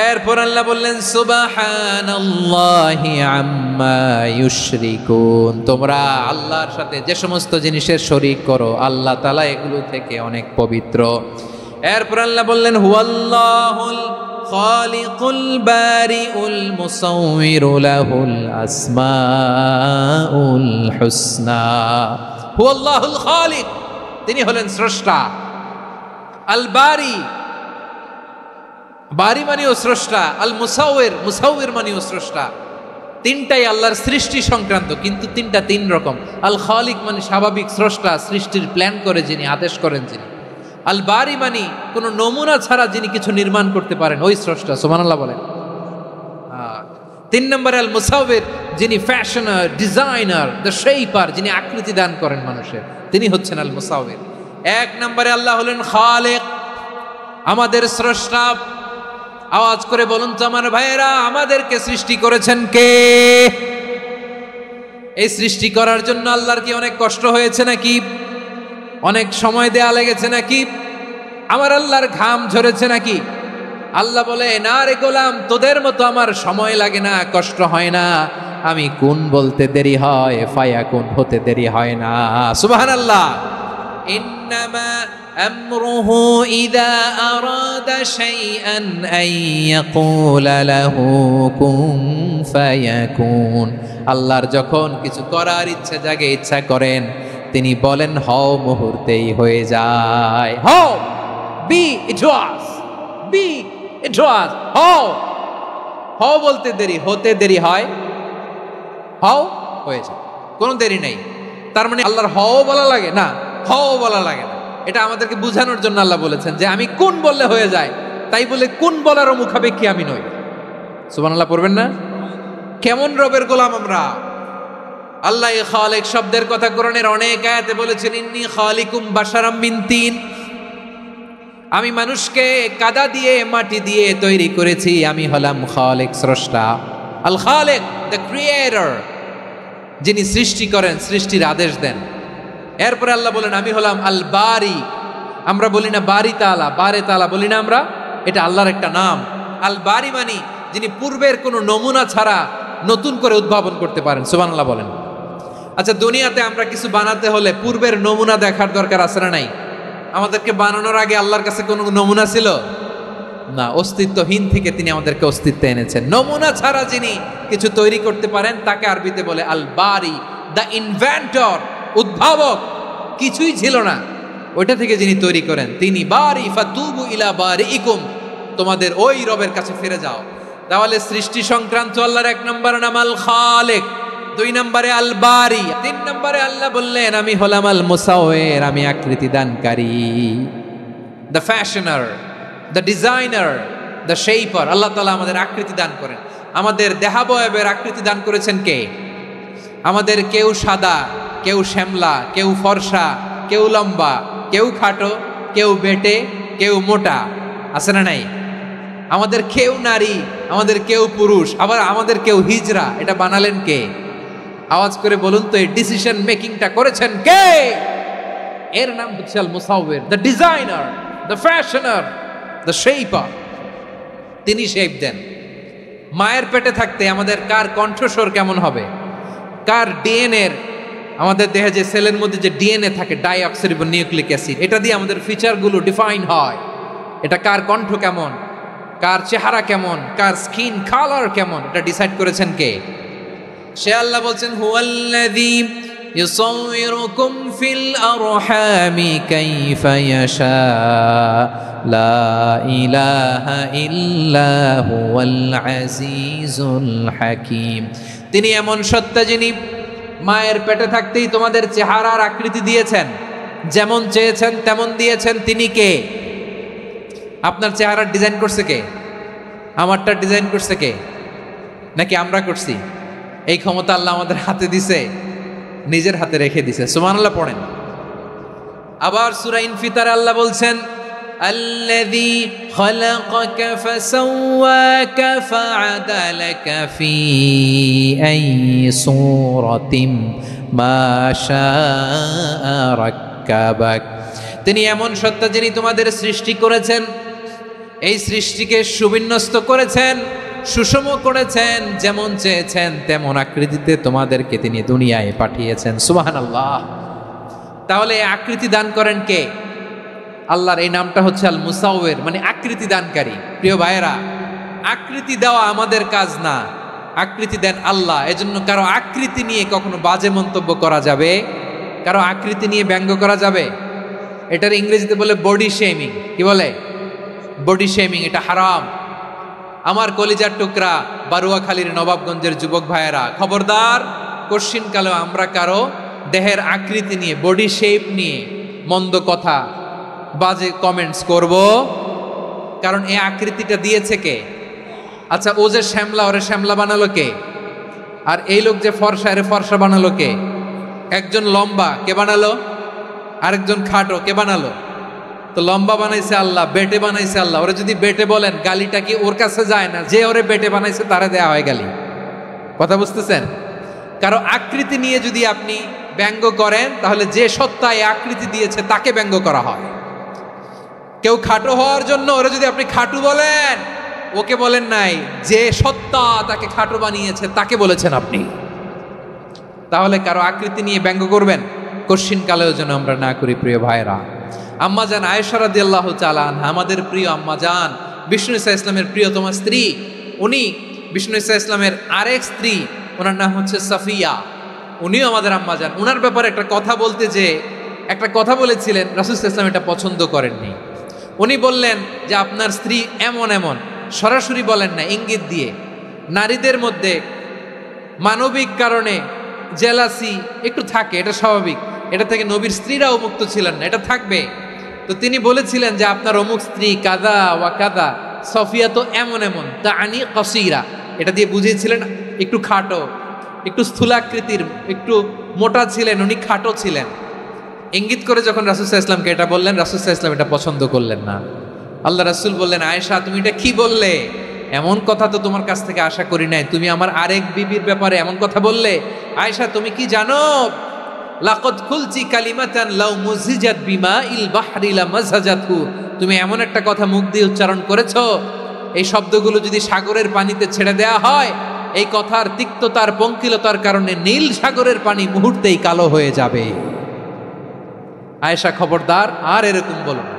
এরপর আল্লাহ বললেন সুবহানাল্লাহি আম্মা ইউশরিকুন, তোমরা আল্লাহর সাথে যে সমস্ত জিনিসের শরীক করো, আল্লাহ তাআলা এগুলো থেকে অনেক পবিত্র। এরপর আল্লাহ বললেন হুয়াল্লাহুল খালিকুল বারিউল মুসাউউরু লাহুল আসমাউল হুসনা। হুয়াল্লাহুল খালিক, তিনি হলেন স্রষ্টা। আল বারি, বারি মানেও স্রষ্টা। আল মুসাউইর, মুসাউইর মানেও স্রষ্টা। তিনটাই আল্লাহর সৃষ্টি সংক্রান্ত, কিন্তু তিনটা তিন রকম। আল খালিক মানে স্বাভাবিক স্রষ্টা, সৃষ্টির প্ল্যান করে যিনি, আদেশ করেন যিনি। আল বারি মানে কোনো নমুনা ছাড়া যিনি কিছু নির্মাণ করতে পারেন, ওই স্রষ্টা। সুবহানাল্লাহ বলেন। 3 নম্বরে আল মুসাউইর, যিনি ফ্যাশনার, ডিজাইনার, দ্য শেপার, যিনি আকৃতি দান করেন মানুষের, তিনি হচ্ছেন আল মুসাউইর। 1 নম্বরে আল্লাহ হলেন খালিক, আমাদের স্রষ্টা। আওয়াজ করে বলুন তো আমার ভাইয়েরা, আমাদেরকে সৃষ্টি করেছেন কে? এই সৃষ্টি করার জন্য আল্লাহর কি অনেক কষ্ট হয়েছে নাকি? অনেক সময় দেয়া লেগেছে নাকি? আমার আল্লাহর ঘাম ঝরেছে নাকি? আল্লাহ বলে, না রে গোলাম, তোদের মতো আমার সময় লাগে না, কষ্ট হয় না। আমি কোন বলতে দেরি হয়, ফায়াকুন হতে দেরি হয় না। সুবহানাল্লাহ। ইন্নামা আমরুহু ইযা আরাদা শাইআন আন ইয়াকুলা লাহু কুন ফায়াকুন। আল্লাহর যখন কিছু করার ইচ্ছা জাগে, ইচ্ছা করেন, তিনি বলেন হও, মুহূর্তেই হয়ে যায়। হও, বি ইট ওয়াজ, বি ইট ওয়াজ। হও, হও বলতে দেরি, হতে দেরি হয়, হও হয়ে যায়, কোনো দেরি নেই। তার মানে আল্লাহর হও বলা লাগে না, হও বলা লাগে না। এটা আমাদেরকে বোঝানোর জন্য আল্লাহ বলেছেন যে আমি কোন বললে হয়ে যায়, তাই বলে কোন বলারও মুখাপেক্ষী আমি নই। সুবহানাল্লাহ পড়বেন না? কেমন রবের গোলাম আমরা! আল্লাহ খালিক শব্দের কথা কোরআনের অনেক আয়াতে বলেছেন, ইন্নী খালিকুম বাশারাম মিন তিন, আমি মানুষকে কাদা দিয়ে, মাটি দিয়ে তৈরি করেছি। আমি হলাম খালিক, স্রষ্টা। আল খালিক, দ্য ক্রিয়েটর, যিনি সৃষ্টি করেন, সৃষ্টির আদেশ দেন। এরপরে আল্লাহ বলেন আমি হলাম আল বারি। আমরা বলি না বারি তাআলা, বারে তাআলা বলি না আমরা, এটা আল্লাহর একটা নাম। আল বারি মানি যিনি পূর্বের কোনো নমুনা ছাড়া নতুন করে উদ্ভাবন করতে পারেন। সুবহানাল্লাহ বলেন। আচ্ছা, দুনিয়াতে আমরা কিছু বানাতে হলে পূর্বের নমুনা দেখার দরকার আছে না নাই? আমাদেরকে বানানোর আগে আল্লাহর কাছে কোনো নমুনা ছিল না, অস্তিত্বহীন থেকে তিনি আমাদেরকে অস্তিত্বে এনেছেন। নমুনা ছাড়া যিনি কিছু তৈরি করতে পারেন তাকে আরবিতে বলে আল বারি, দ্য ইনভেন্টর, উদ্ভাবক, কিছুই ছিল না, ওইটা থেকে যিনি তৈরি করেন তিনি বারি ফাতুবু ইলা বারিইকুম, তোমাদের ওই রবের কাছে ফিরে যাও। তাহলে সৃষ্টি সংক্রান্ত আল্লাহর 1 নম্বর নাম আল খালিক, 2 নম্বরে আল বারি, 3 নম্বরে আল্লাহ বললেন আমি হলাম আল মুসাওয়ির, আমি আকৃতি দানকারী, the fashioner, the designer, the shaper. Allah তাআলা আমাদের আকৃতি দান করেন, আমাদের দেহাবয়বের আকৃতি দান করেছেন কে? আমাদের কেউ সাদা, কেউ শ্যামলা, কেউ ফর্সা, কেউ লম্বা, কেউ খাটো, কেউ বেটে, কেউ মোটা, আছে না নাই? আমাদের কেউ নারী, আমাদের কেউ পুরুষ, আবার আমাদের কেউ হিজড়া। এটা বানালেন কে? আওয়াজ করে বলুন তো, এই ডিসিশন মেকিংটা করেছেন কে? এর নাম হচ্ছে Al Musawwir, the designer, the fashioner, the shaper. তিনি শেপ দেন। মায়ের পেটে থাকতে আমাদের কার কণ্ঠস্বর কেমন হবে, কার ডিএনএ, আমাদের দেহে যে সেলের মধ্যে যে ডিএনএ থাকে, ডাইঅক্সিরিবো নিউক্লিক অ্যাসিড, এটা দিয়ে আমাদের ফিচারগুলো ডিফাইন হয়। এটা কার কণ্ঠ কেমন, কার চেহারা কেমন, কার স্কিন কালার কেমন, এটা ডিসাইড করেছেন কে? সে আল্লাহ বলছেন হুয়াল্লাযী ইউসাউইরুকুম ফিল আরহামি কাইফা ইয়াশা লা ইলাহা ইল্লা হুয়াল আজিজুল হাকীম। তিনি এমন সত্তা যিনি মায়ের পেটে থাকতেই তোমাদের চেহারার আকৃতি দিয়েছেন, যেমন চেয়েছেন তেমন দিয়েছেন। তিনি কে? আপনার চেহারার ডিজাইন করছে কে? আমারটা ডিজাইন করছে কে? নাকি আমরা করছি? এই ক্ষমতা আল্লাহ আমাদের হাতে দিছে, নিজের হাতে রেখে দিছে। সুবহানাল্লাহ পড়েন। আবার সূরা ইনফিতারে আল্লাহ বলছেন আল্লাযী খালাকাকা ফাসাওয়াকা ফাআদালাকা ফি আইয়ি সূরাতিন মা শাআ রাক্কাবাক। তিনি এমন সত্তা যিনি তোমাদের সৃষ্টি করেছেন, এই সৃষ্টিকে সুবিন্যস্ত করেছেন, সুষম করেছেন, যেমন চেয়েছেন তেমন আকৃতিতে তোমাদেরকে তিনি দুনিয়ায় পাঠিয়েছেন। সুবহানাল্লাহ। তাহলে আকৃতি দান করেন কে? আল্লাহর এই নামটা হচ্ছে আল মুসাওয়ির, মানে আকৃতি দানকারী। প্রিয় ভাইয়েরা, আকৃতি দেওয়া আমাদের কাজ না, আকৃতি দেন আল্লাহ। এজন্য কারো আকৃতি নিয়ে কখনো বাজে মন্তব্য করা যাবে, কারো আকৃতি নিয়ে ব্যঙ্গ করা যাবে। এটার ইংরেজিতে বলে বডি শেমিং। কি বলে? Body shaming. এটা হারাম। আমার কলিজার টুকরা বারুয়াখালীর নবাবগঞ্জের যুবক ভাইয়েরা, খবরদার, কোশ্চিনকালেও আমরা কারো দেহের আকৃতি নিয়ে, বডি শেপ নিয়ে মন্দ কথা, বাজে কমেন্টস করব, কারণ এই আকৃতিটা দিয়েছে কে? আচ্ছা, ও যে শ্যামলা, ওরে শ্যামলা বানালো কে? আর এই লোক যে ফর্সা, এরে ফর্সা বানালো কে? একজন লম্বা, কে বানালো? আরেকজন খাটো, কে বানালো? তো লম্বা বানাইছে আল্লাহ, বেটে বানাইছে আল্লাহ। ওরা যদি বেটে বলেন, গালিটা কি ওর কাছে যায় না? যে ওরে বেটে বানাইছে তারে দেয়া হয় গালি। কথা বুঝতেছেন? কারো আকৃতি নিয়ে যদি আপনি ব্যঙ্গ করেন, তাহলে যে সত্তা এই আকৃতি দিয়েছে তাকে ব্যঙ্গ করা হয়। কেউ খাটো হওয়ার জন্য ওরা যদি আপনি খাটু বলেন, ওকে বলেন নাই, যে সত্তা তাকে খাটো বানিয়েছে তাকে বলেছেন আপনি। তাহলে কারো আকৃতি নিয়ে ব্যঙ্গ করবেন, কোশ্চিন কালেও যেন আমরা না করি। প্রিয় ভাইরা, আম্মাজান আয়েশা রাদিয়াল্লাহু তাআলা আনহা, আমাদের প্রিয় আম্মাজান, বিষ্ণু ইসা ইসলামের প্রিয়তমা স্ত্রী, উনি বিষ্ণু ইসা ইসলামের আরেক স্ত্রী, ওনার নাম হচ্ছে সাফিয়া, উনিও আমাদের আম্মাজান। ওনার ব্যাপারে একটা কথা বলতে যে একটা কথা বলেছিলেন, রাসূল সাল্লাল্লাহু আলাইহি ওয়াসাল্লাম এটা পছন্দ করেননি। উনি বললেন যে আপনার স্ত্রী এমন এমন, সরাসরি বলেন না, ইঙ্গিত দিয়ে। নারীদের মধ্যে মানবিক কারণে জেলাসি একটু থাকে, এটা স্বাভাবিক, এটা থেকে নবীর স্ত্রীরাও মুক্ত ছিলেন না, এটা থাকবে। তো তিনি বলেছিলেন যে আপনার অমুক স্ত্রী কাদা ওয়া কাদা, সফিয়া তো এমন এমন, তা আনি কসিরা, এটা দিয়ে বুঝিয়েছিলেন একটু খাটো, একটু স্থূলাকৃতির, একটু মোটা ছিলেন, উনি খাটো ছিলেন। ইঙ্গিত করে যখন রাসূল সাল্লাল্লাহু আলাইহি ওয়াসাল্লামকে এটা বললেন, রাসূল সাল্লাল্লাহু আলাইহি ওয়াসাল্লাম এটা পছন্দ করলেন না। আল্লাহ রাসূল বললেন, আয়েশা তুমি এটা কি বললে? এমন কথা তো তোমার কাছ থেকে আশা করি নাই, তুমি আমার আরেক বিবির ব্যাপারে এমন কথা বললে। আয়েশা তুমি কি জানো, লাকাদ কুলতি কালিমাতান লাউ মুজিজাত বিমাইল বাহরি লামাজাজাতহু, তুমি এমন একটা কথা মুখ দিয়ে উচ্চারণ করেছো, এই শব্দগুলো যদি সাগরের পানিতে ছেড়ে দেয়া হয়, এই কথার তিক্ততার পঙ্কিলতার কারণে নীল সাগরের পানি মুহূর্তেই কালো হয়ে যাবে। আয়েশা খবরদার, আর এরকম বলো না,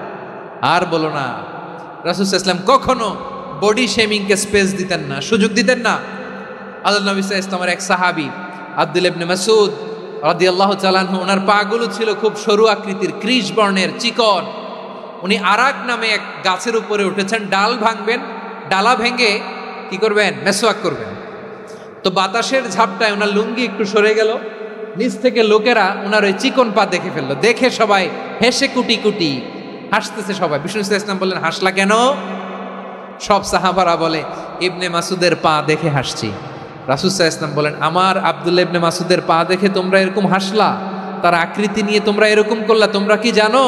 আর বলো না। রাসূল সাল্লাল্লাহু আলাইহি ওয়াসাল্লাম কখনো বডি শেমিংকে স্পেস দিতেন না, সুযোগ দিতেন না। আল্লাহ নবী সাল্লাল্লাহু আলাইহি ওয়াসাল্লামের এক সাহাবী আব্দুল্লাহ ইবনে মাসউদ রাদিয়াল্লাহু তাআলা আনহু, ওনার পাগুলো ছিল খুব সরু আকৃতির, কৃষ বর্ণের, চিকন। উনি আরাক নামে এক গাছের উপরে উঠেছেন, ডাল ভাঙবেন, ডালা ভেঙে কি করবেন, মেসওয়াক করবেন। তো বাতাসের ঝাপটায় ওনার লুঙ্গি একটু সরে গেল, নিচ থেকে লোকেরা ওনার ওই চিকন পা দেখে ফেললো, দেখে সবাই হেসে কুটি কুটি হাসতেছে সবাই। বিষ্ণু ইসলাম বললেন, হাসলা কেন? সব সাহাবারা বলে, ইবনে মাসুদের পা দেখে হাসছি। রাসূল সাল্লাল্লাহু আলাইহি ওয়াসাল্লাম বলেন, আমার আব্দুল্লাহ ইবনে মাসুদের পা দেখে তোমরা এরকম হাসলা, তার আকৃতি নিয়ে তোমরা এরকম করলা, তোমরা কি জানো?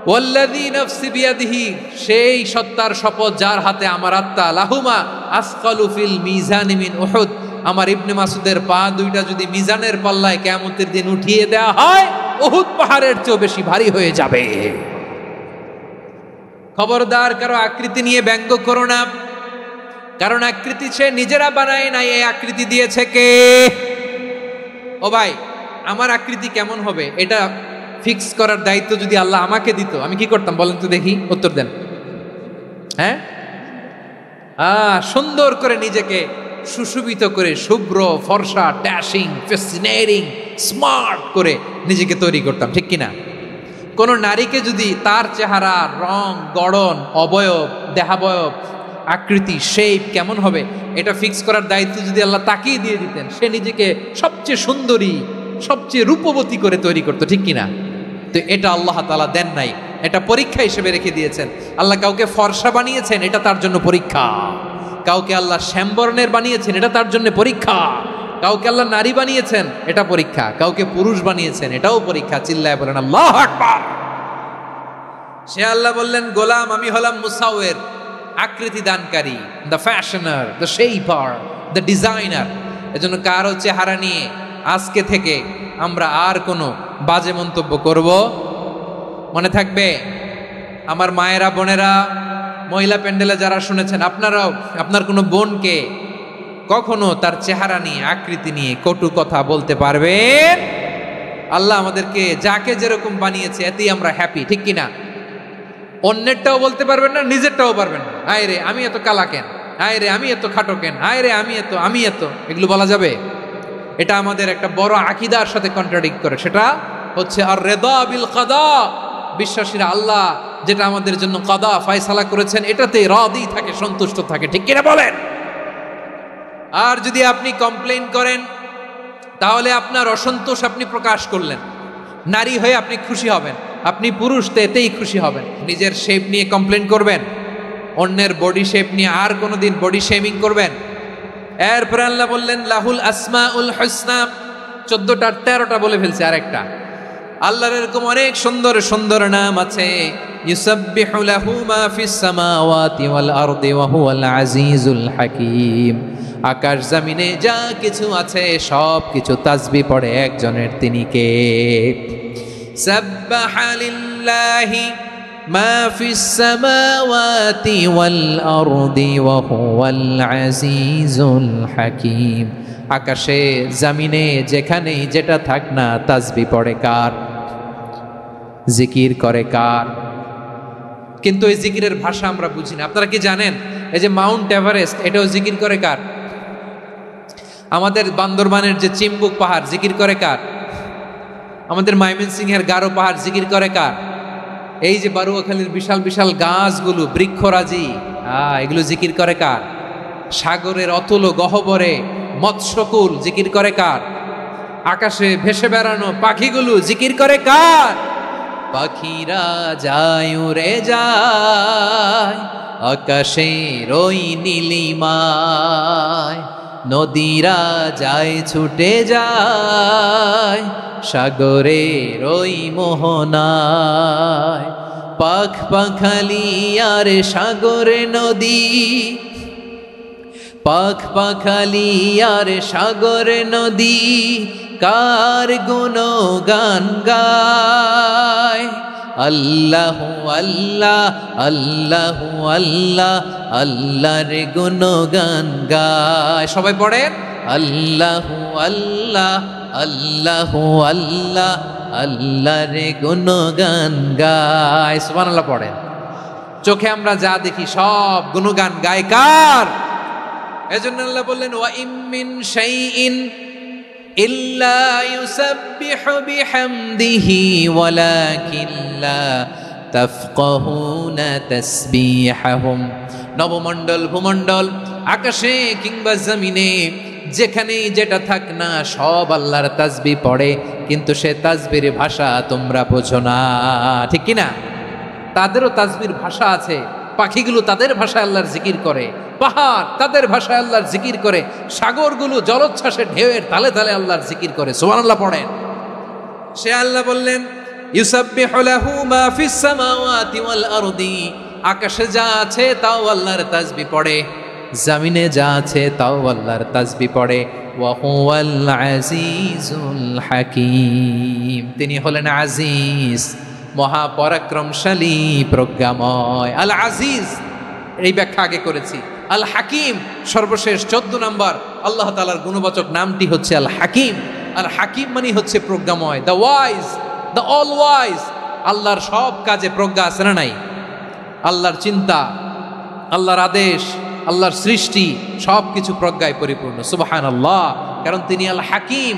ওয়াল্লাযী নাফসি বিয়াদিহি, সেই সত্তার শপথ যার হাতে আমার আত্মা, লাহুমা আসকালু ফিল মিজানি মিন উহুদ, আমার ইবনে মাসুদের পা দুইটা যদি মিজানের পাল্লায় কিয়ামতের দিন উঠিয়ে দেওয়া হয়, উহুদ পাহাড়ের চেয়ে বেশি ভারী হয়ে যাবে। খবরদার কারো আকৃতি নিয়ে ব্যঙ্গ করো না, কারণ আকৃতি সে নিজেরা বানায় নাই, এই আকৃতি দিয়েছে কে? ও ভাই, আমার আকৃতি কেমন হবে এটা ফিক্স করার দায়িত্ব যদি আল্লাহ আমাকে দিত, আমি কি করতাম বলেন তো দেখি, উত্তর দেন। হ্যাঁ, সুন্দর করে নিজেকে সুশোভিত করে, শুভ্র ফর্সা, ড্যাশিং, ফ্যাসিনেটিং, স্মার্ট করে নিজেকে তৈরি করতাম, ঠিক কিনা? কোন নারীকে যদি তার চেহারা, রং, গড়ন, অবয়ব, দেহাবয়ব, আকৃতি, শেপ কেমন হবে এটা ফিক্স করার দায়িত্ব যদি আল্লাহ তাকেই দিয়ে দিতেন, সে নিজেকে সবচেয়ে সুন্দরী, সবচেয়ে রূপবতী করে তৈরি করতো, ঠিক কিনা? তো এটা আল্লাহ তাআলা দেন নাই, এটা পরীক্ষা হিসেবে রেখে দিয়েছেন। আল্লাহ কাউকে ফর্সা বানিয়েছেন, এটা তার জন্য পরীক্ষা। কাউকে আল্লাহ শ্যামবর্ণের বানিয়েছেন, এটা তার জন্য পরীক্ষা। কাউকে আল্লাহ নারী বানিয়েছেন, এটা পরীক্ষা। কাউকে পুরুষ বানিয়েছেন, এটাও পরীক্ষা। চিল্লায় বলেন আল্লাহু আকবার। সে আল্লাহ বললেন, গোলাম আমি হলাম মুসাওয়ের, আকৃতি দানকারী, the fashioner, the shaper, the designer. এজন্য কারো চেহারা নিয়ে আজকে থেকে আমরা আর কোনো বাজে মন্তব্য করব মনে থাকবে। আমার মায়েরা, বোনেরা, মহিলা প্যান্ডেলে যারা শুনেছেন, আপনারাও আপনার কোনো বোনকে কখনো তার চেহারা নিয়ে, আকৃতি নিয়ে কটু কথা বলতে পারবেন? আল্লাহ আমাদেরকে যাকে যেরকম বানিয়েছে এতেই আমরা হ্যাপি, ঠিক কিনা? অন্যেরটাও বলতে পারবেন না, নিজেরটাও পারবেন না। হায় রে আমি এত কালা কেন, হায় রে আমি এত খাটো কেন, হায় রে আমি এত, এগুলো বলা যাবে? এটা আমাদের একটা বড় আকীদার সাথে কন্ট্রাডিক্ট করে। সেটা হচ্ছে আর রিদা বিল কাদা, বিশ্বাসীরা আল্লাহ যেটা আমাদের জন্য কাদা ফয়সালা করেছেন এটাতে রাদি থাকে, সন্তুষ্ট থাকে, ঠিক কিনা বলেন? আর যদি আপনি কমপ্লেইন করেন তাহলে আপনার অসন্তোষ আপনি প্রকাশ করলেন। নারী হয়ে আপনি খুশি হবেন, আপনি পুরুষ তো এতেই খুশি হবেন। নিজের শেপ নিয়ে কমপ্লেইন করবেন, অন্যের বডি শেপ নিয়ে আর কোনোদিন বডি শেমিং করবেন? এরপর আল্লাহ বললেন লাহুল আসমাউল হুসনা, 14টা 13টা বলে ফেলছে আরেকটা। আল্লাহর এরকম অনেক সুন্দর সুন্দর নাম আছে। ইউসাব্বিহু লাহু মা ফিস সামাওয়াতি ওয়াল আরদি ওয়া হুয়াল আজিজুল হাকীম। আকাশ জমিনে যা কিছু আছে সব কিছু তাসবিহ পড়ে একজনের, তিনি কে? সাব্বাহা লিল্লাহি মা ফিস সামাওয়াতি ওয়াল আরদি ওয়া হুয়াল আজিজুল হাকীম। আকাশে জমিনে যেখানেই যেটা থাক না তাসবিহ পড়ে কার? জিকির করে কার? কিন্তু এই জিকিরের ভাষা আমরা বুঝি না। আপনারা কি জানেন এই যে মাউন্ট এভারেস্ট, এটাও জিকির করে কার? আমাদের বান্দরবানের যে চিম্বুক পাহাড় জিকির করে কার? আমাদের ময়মনসিংহের গারো পাহাড় জিকির করে কার? এই যে বারুয়াখালীর বিশাল বিশাল গাছগুলো, বৃক্ষরাজি, এগুলো জিকির করে কার? সাগরের অতল গহ্বরে মৎস্যকুল জিকির করে কার? আকাশে ভেসে বেড়ানো পাখিগুলো জিকির করে কার? পাখিরা যায় উড়ে যায় আকাশের ওই নীলিমায়, নদীরা যায় ছুটে যায় সাগরের ওই মোহনায়। পাখ পাখালি আর সাগরে নদী, পাখ পাখালি আর সাগরে নদী, কার গুণগান গায়? আল্লাহু আল্লাহ আল্লাহু আল্লাহ, আল্লাহর গুণগান গায়। সবাই পড়েন আল্লাহু আল্লাহ আল্লাহু আল্লাহ, আল্লাহর গুণগান গায়। সুবহানাল্লাহ পড়েন। চোখে আমরা যা দেখি সব গুণগান গায় কার? এজন্য আল্লাহ বললেন ওয়া ইম মিন শাইইন ইল্লা ইউসাব্বিহু বিহামদিহি ওয়ালাকিন লা তাফকাহুনা তাসবিহাহুম। নবমণ্ডল ভূমণ্ডল আকাশে কিংবা জমিনে যেখানেই যেটা থাক না সব আল্লাহর তাসবিহ পড়ে, কিন্তু সে তাসবির ভাষা তোমরা বোঝো না, ঠিক কিনা? তাদেরও তাসবির ভাষা আছে, পাখিগুলো তাদের ভাষায় আল্লাহর জিকির করে, পাহাড় তাদের ভাষায় আল্লাহর জিকির করে, সাগরগুলো জলোচ্ছ্বাসে ঢেউয়ের তালে তালে আল্লাহর জিকির করে। সুবহানাল্লাহ পড়েন। সে আল্লাহ বললেন ইউসাব্বিহু লাহু মা ফিস সামাওয়াতি ওয়াল আরদি, আকাশে যা আছে তাও আল্লাহর তাসবিহ পড়ে, জমিনে যা আছে তাও আল্লাহর তাসবিহ পড়ে। ওয়া হুয়াল আজিজুল হাকীম, তিনি হলেন আজিজ, মহাপরাক্রমশালী, প্রজ্ঞাময়। আল আজিজ এই ব্যাখ্যা আগে করেছি। আল হাকিম সর্বশেষ 14 নম্বর আল্লাহ তাআলার গুণবাচক নামটি হচ্ছে আল হাকিম। আল হাকিম মানে হচ্ছে প্রজ্ঞাময়, the wise, the all wise. আল্লাহর সব কাজে প্রজ্ঞা আছে না নাই? আল্লাহর চিন্তা, আল্লাহর আদেশ, আল্লাহর সৃষ্টি সব কিছু প্রজ্ঞায় পরিপূর্ণ। সুবহানাল্লাহ, কারণ তিনি আল হাকিম।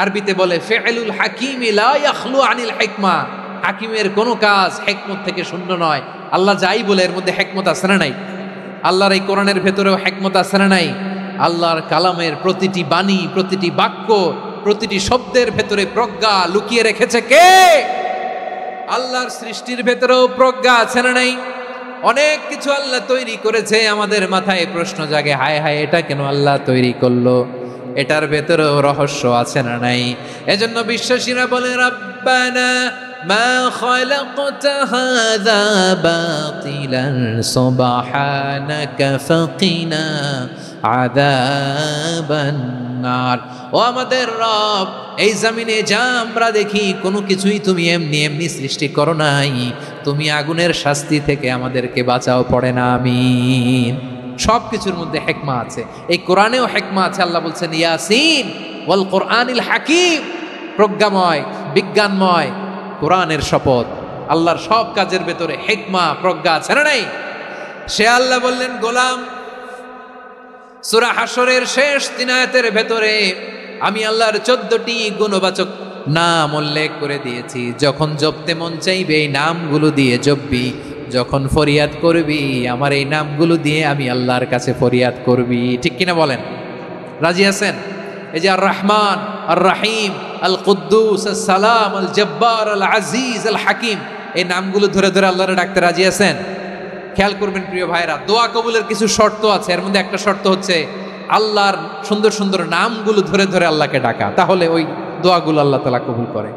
আরবিতে বলে ফিআলুল হাকিম লা ইয়াখলু আনিল হিকমা, হাকিমের কোনো কাজ হিকমত থেকে শূন্য নয়। আল্লাহ যাই বলে এর মধ্যে হিকমত আছে না নাই? আল্লাহর এই কোরআনের ভেতরেও হিকমত আছে না নাই? আল্লাহর কালামের প্রতিটি বাণী, প্রতিটি বাক্য, প্রতিটি শব্দের ভেতরে প্রজ্ঞা লুকিয়ে রেখেছে কে? আল্লাহর সৃষ্টির ভেতরেও প্রজ্ঞা আছে না নাই? অনেক কিছু আল্লাহ তৈরি করেছে, আমাদের মাথায় প্রশ্ন জাগে, হায় হায় এটা কেন আল্লাহ তৈরি করলো? এটার ভেতরেও রহস্য আছে না নাই? এজন্য বিশ্বাসীরা বলে রব্বানা মা খালাকতা হাযা বাতিলান সুবহানাকা ফাকিনা আযাবান নার। ও আমাদের রব, এই জমিনে যা আমরা দেখি কোনো কিছুই তুমি এমনি এমনি সৃষ্টি করো নাই, তুমি আগুনের শাস্তি থেকে আমাদেরকে বাঁচাও, পড়ে না আমিন। সব কিছুর মধ্যে হিকমা আছে, এই কোরআনেও হিকমা আছে। আল্লাহ বলছেন ইয়াসিন ওয়াল কোরআনিল হাকিম, প্রজ্ঞাময়, বিজ্ঞানময় কোরআনের শপথ। আল্লাহর সব কাজের ভেতরে হিকমা, প্রজ্ঞা আছে না নাই? সে আল্লাহ বললেন গোলাম, সূরা হাশরের শেষ 3 আয়াতের ভেতরে আমি আল্লাহর 14টি গুণবাচক নাম উল্লেখ করে দিয়েছি। যখন জপতে মন চাইবে এই নামগুলো দিয়ে জপবি, যখন ফরিয়াদ করবি আমার এই নামগুলো দিয়ে আমি আল্লাহর কাছে ফরিয়াদ করবি, ঠিক কিনা বলেন? রাজি আছেন? এই যে আর রহমান, আর রাহিম, আল কুদ্দুস, আল সালাম, আল জব্বার, আল আজিজ, আল হাকিম, এই নামগুলো ধরে ধরে আল্লাহরে ডাকতে রাজি আছেন? খেয়াল করবেন প্রিয় ভাইরা, দোয়া কবুলের কিছু শর্ত আছে। এর মধ্যে একটা শর্ত হচ্ছে আল্লাহর সুন্দর সুন্দর নামগুলো ধরে ধরে আল্লাহকে ডাকা, তাহলে ওই দোয়াগুলো আল্লাহ তাআলা কবুল করে।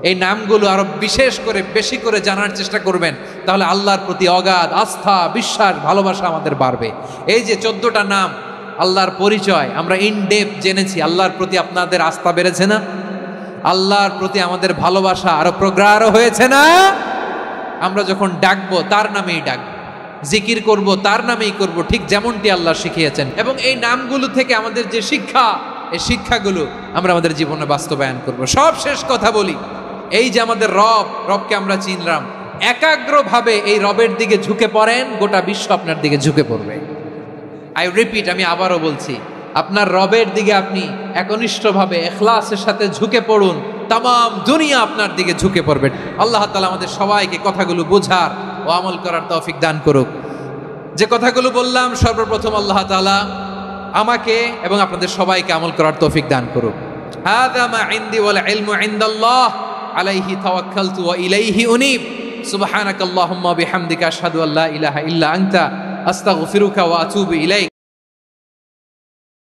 এই নামগুলো আরো বিশেষ করে বেশি করে জানার চেষ্টা করবেন, তাহলে আল্লাহর প্রতি অগাধ আস্থা, বিশ্বাস, ভালোবাসা আমাদের বাড়বে। এই যে 14টা নাম আল্লাহর পরিচয় আমরা ইন ডেপথ জেনেছি, আল্লাহর প্রতি আপনাদের আস্থা বেড়েছে না? আল্লাহর প্রতি আমাদের ভালোবাসা আরো প্রগাঢ় হয়েছে না? আমরা যখন ডাকবো তার নামেই ডাকবো, জিকির করব তার নামেই করব, ঠিক যেমনটি আল্লাহ শিখিয়েছেন। এবং এই নামগুলো থেকে আমাদের যে শিক্ষা, এই শিক্ষাগুলো আমরা আমাদের জীবনে বাস্তবায়ন করব। সব শেষ কথা বলি, এই যে আমাদের রবকে আমরা চিনলাম, একাগ্রভাবে এই রবের দিকে ঝুঁকে পড়েন, গোটা বিশ্ব আপনার দিকে ঝুঁকে পড়বে। আই রিপিট, আমি আবারও বলছি, আপনার রবের দিকে আপনি একনিষ্ঠভাবে ইখলাসের সাথে ঝুঁকে পড়ুন, তামাম দুনিয়া আপনার দিকে ঝুঁকে পড়বে। আল্লাহ তাআলা আমাদের সবাইকে কথাগুলো বোঝার ও আমল করার তৌফিক দান করুক। যে কথাগুলো বললাম, সর্বপ্রথম আল্লাহ তাআলা আমাকে এবং আপনাদের সবাইকে আমল করার তৌফিক দান করুক। হাযা মা ইনদি ওয়াল ইলমু ইনদাল্লাহ আলাইহি তাওয়াক্কালতু ওয়া ইলাইহি উনীব। সুবহানাকাল্লাহুম্মা বিহামদিকা আশহাদু আল্লা ইলাহা ইল্লা আনতা আস্তাগফিরুকা ওয়া আতুবু ইলাইক।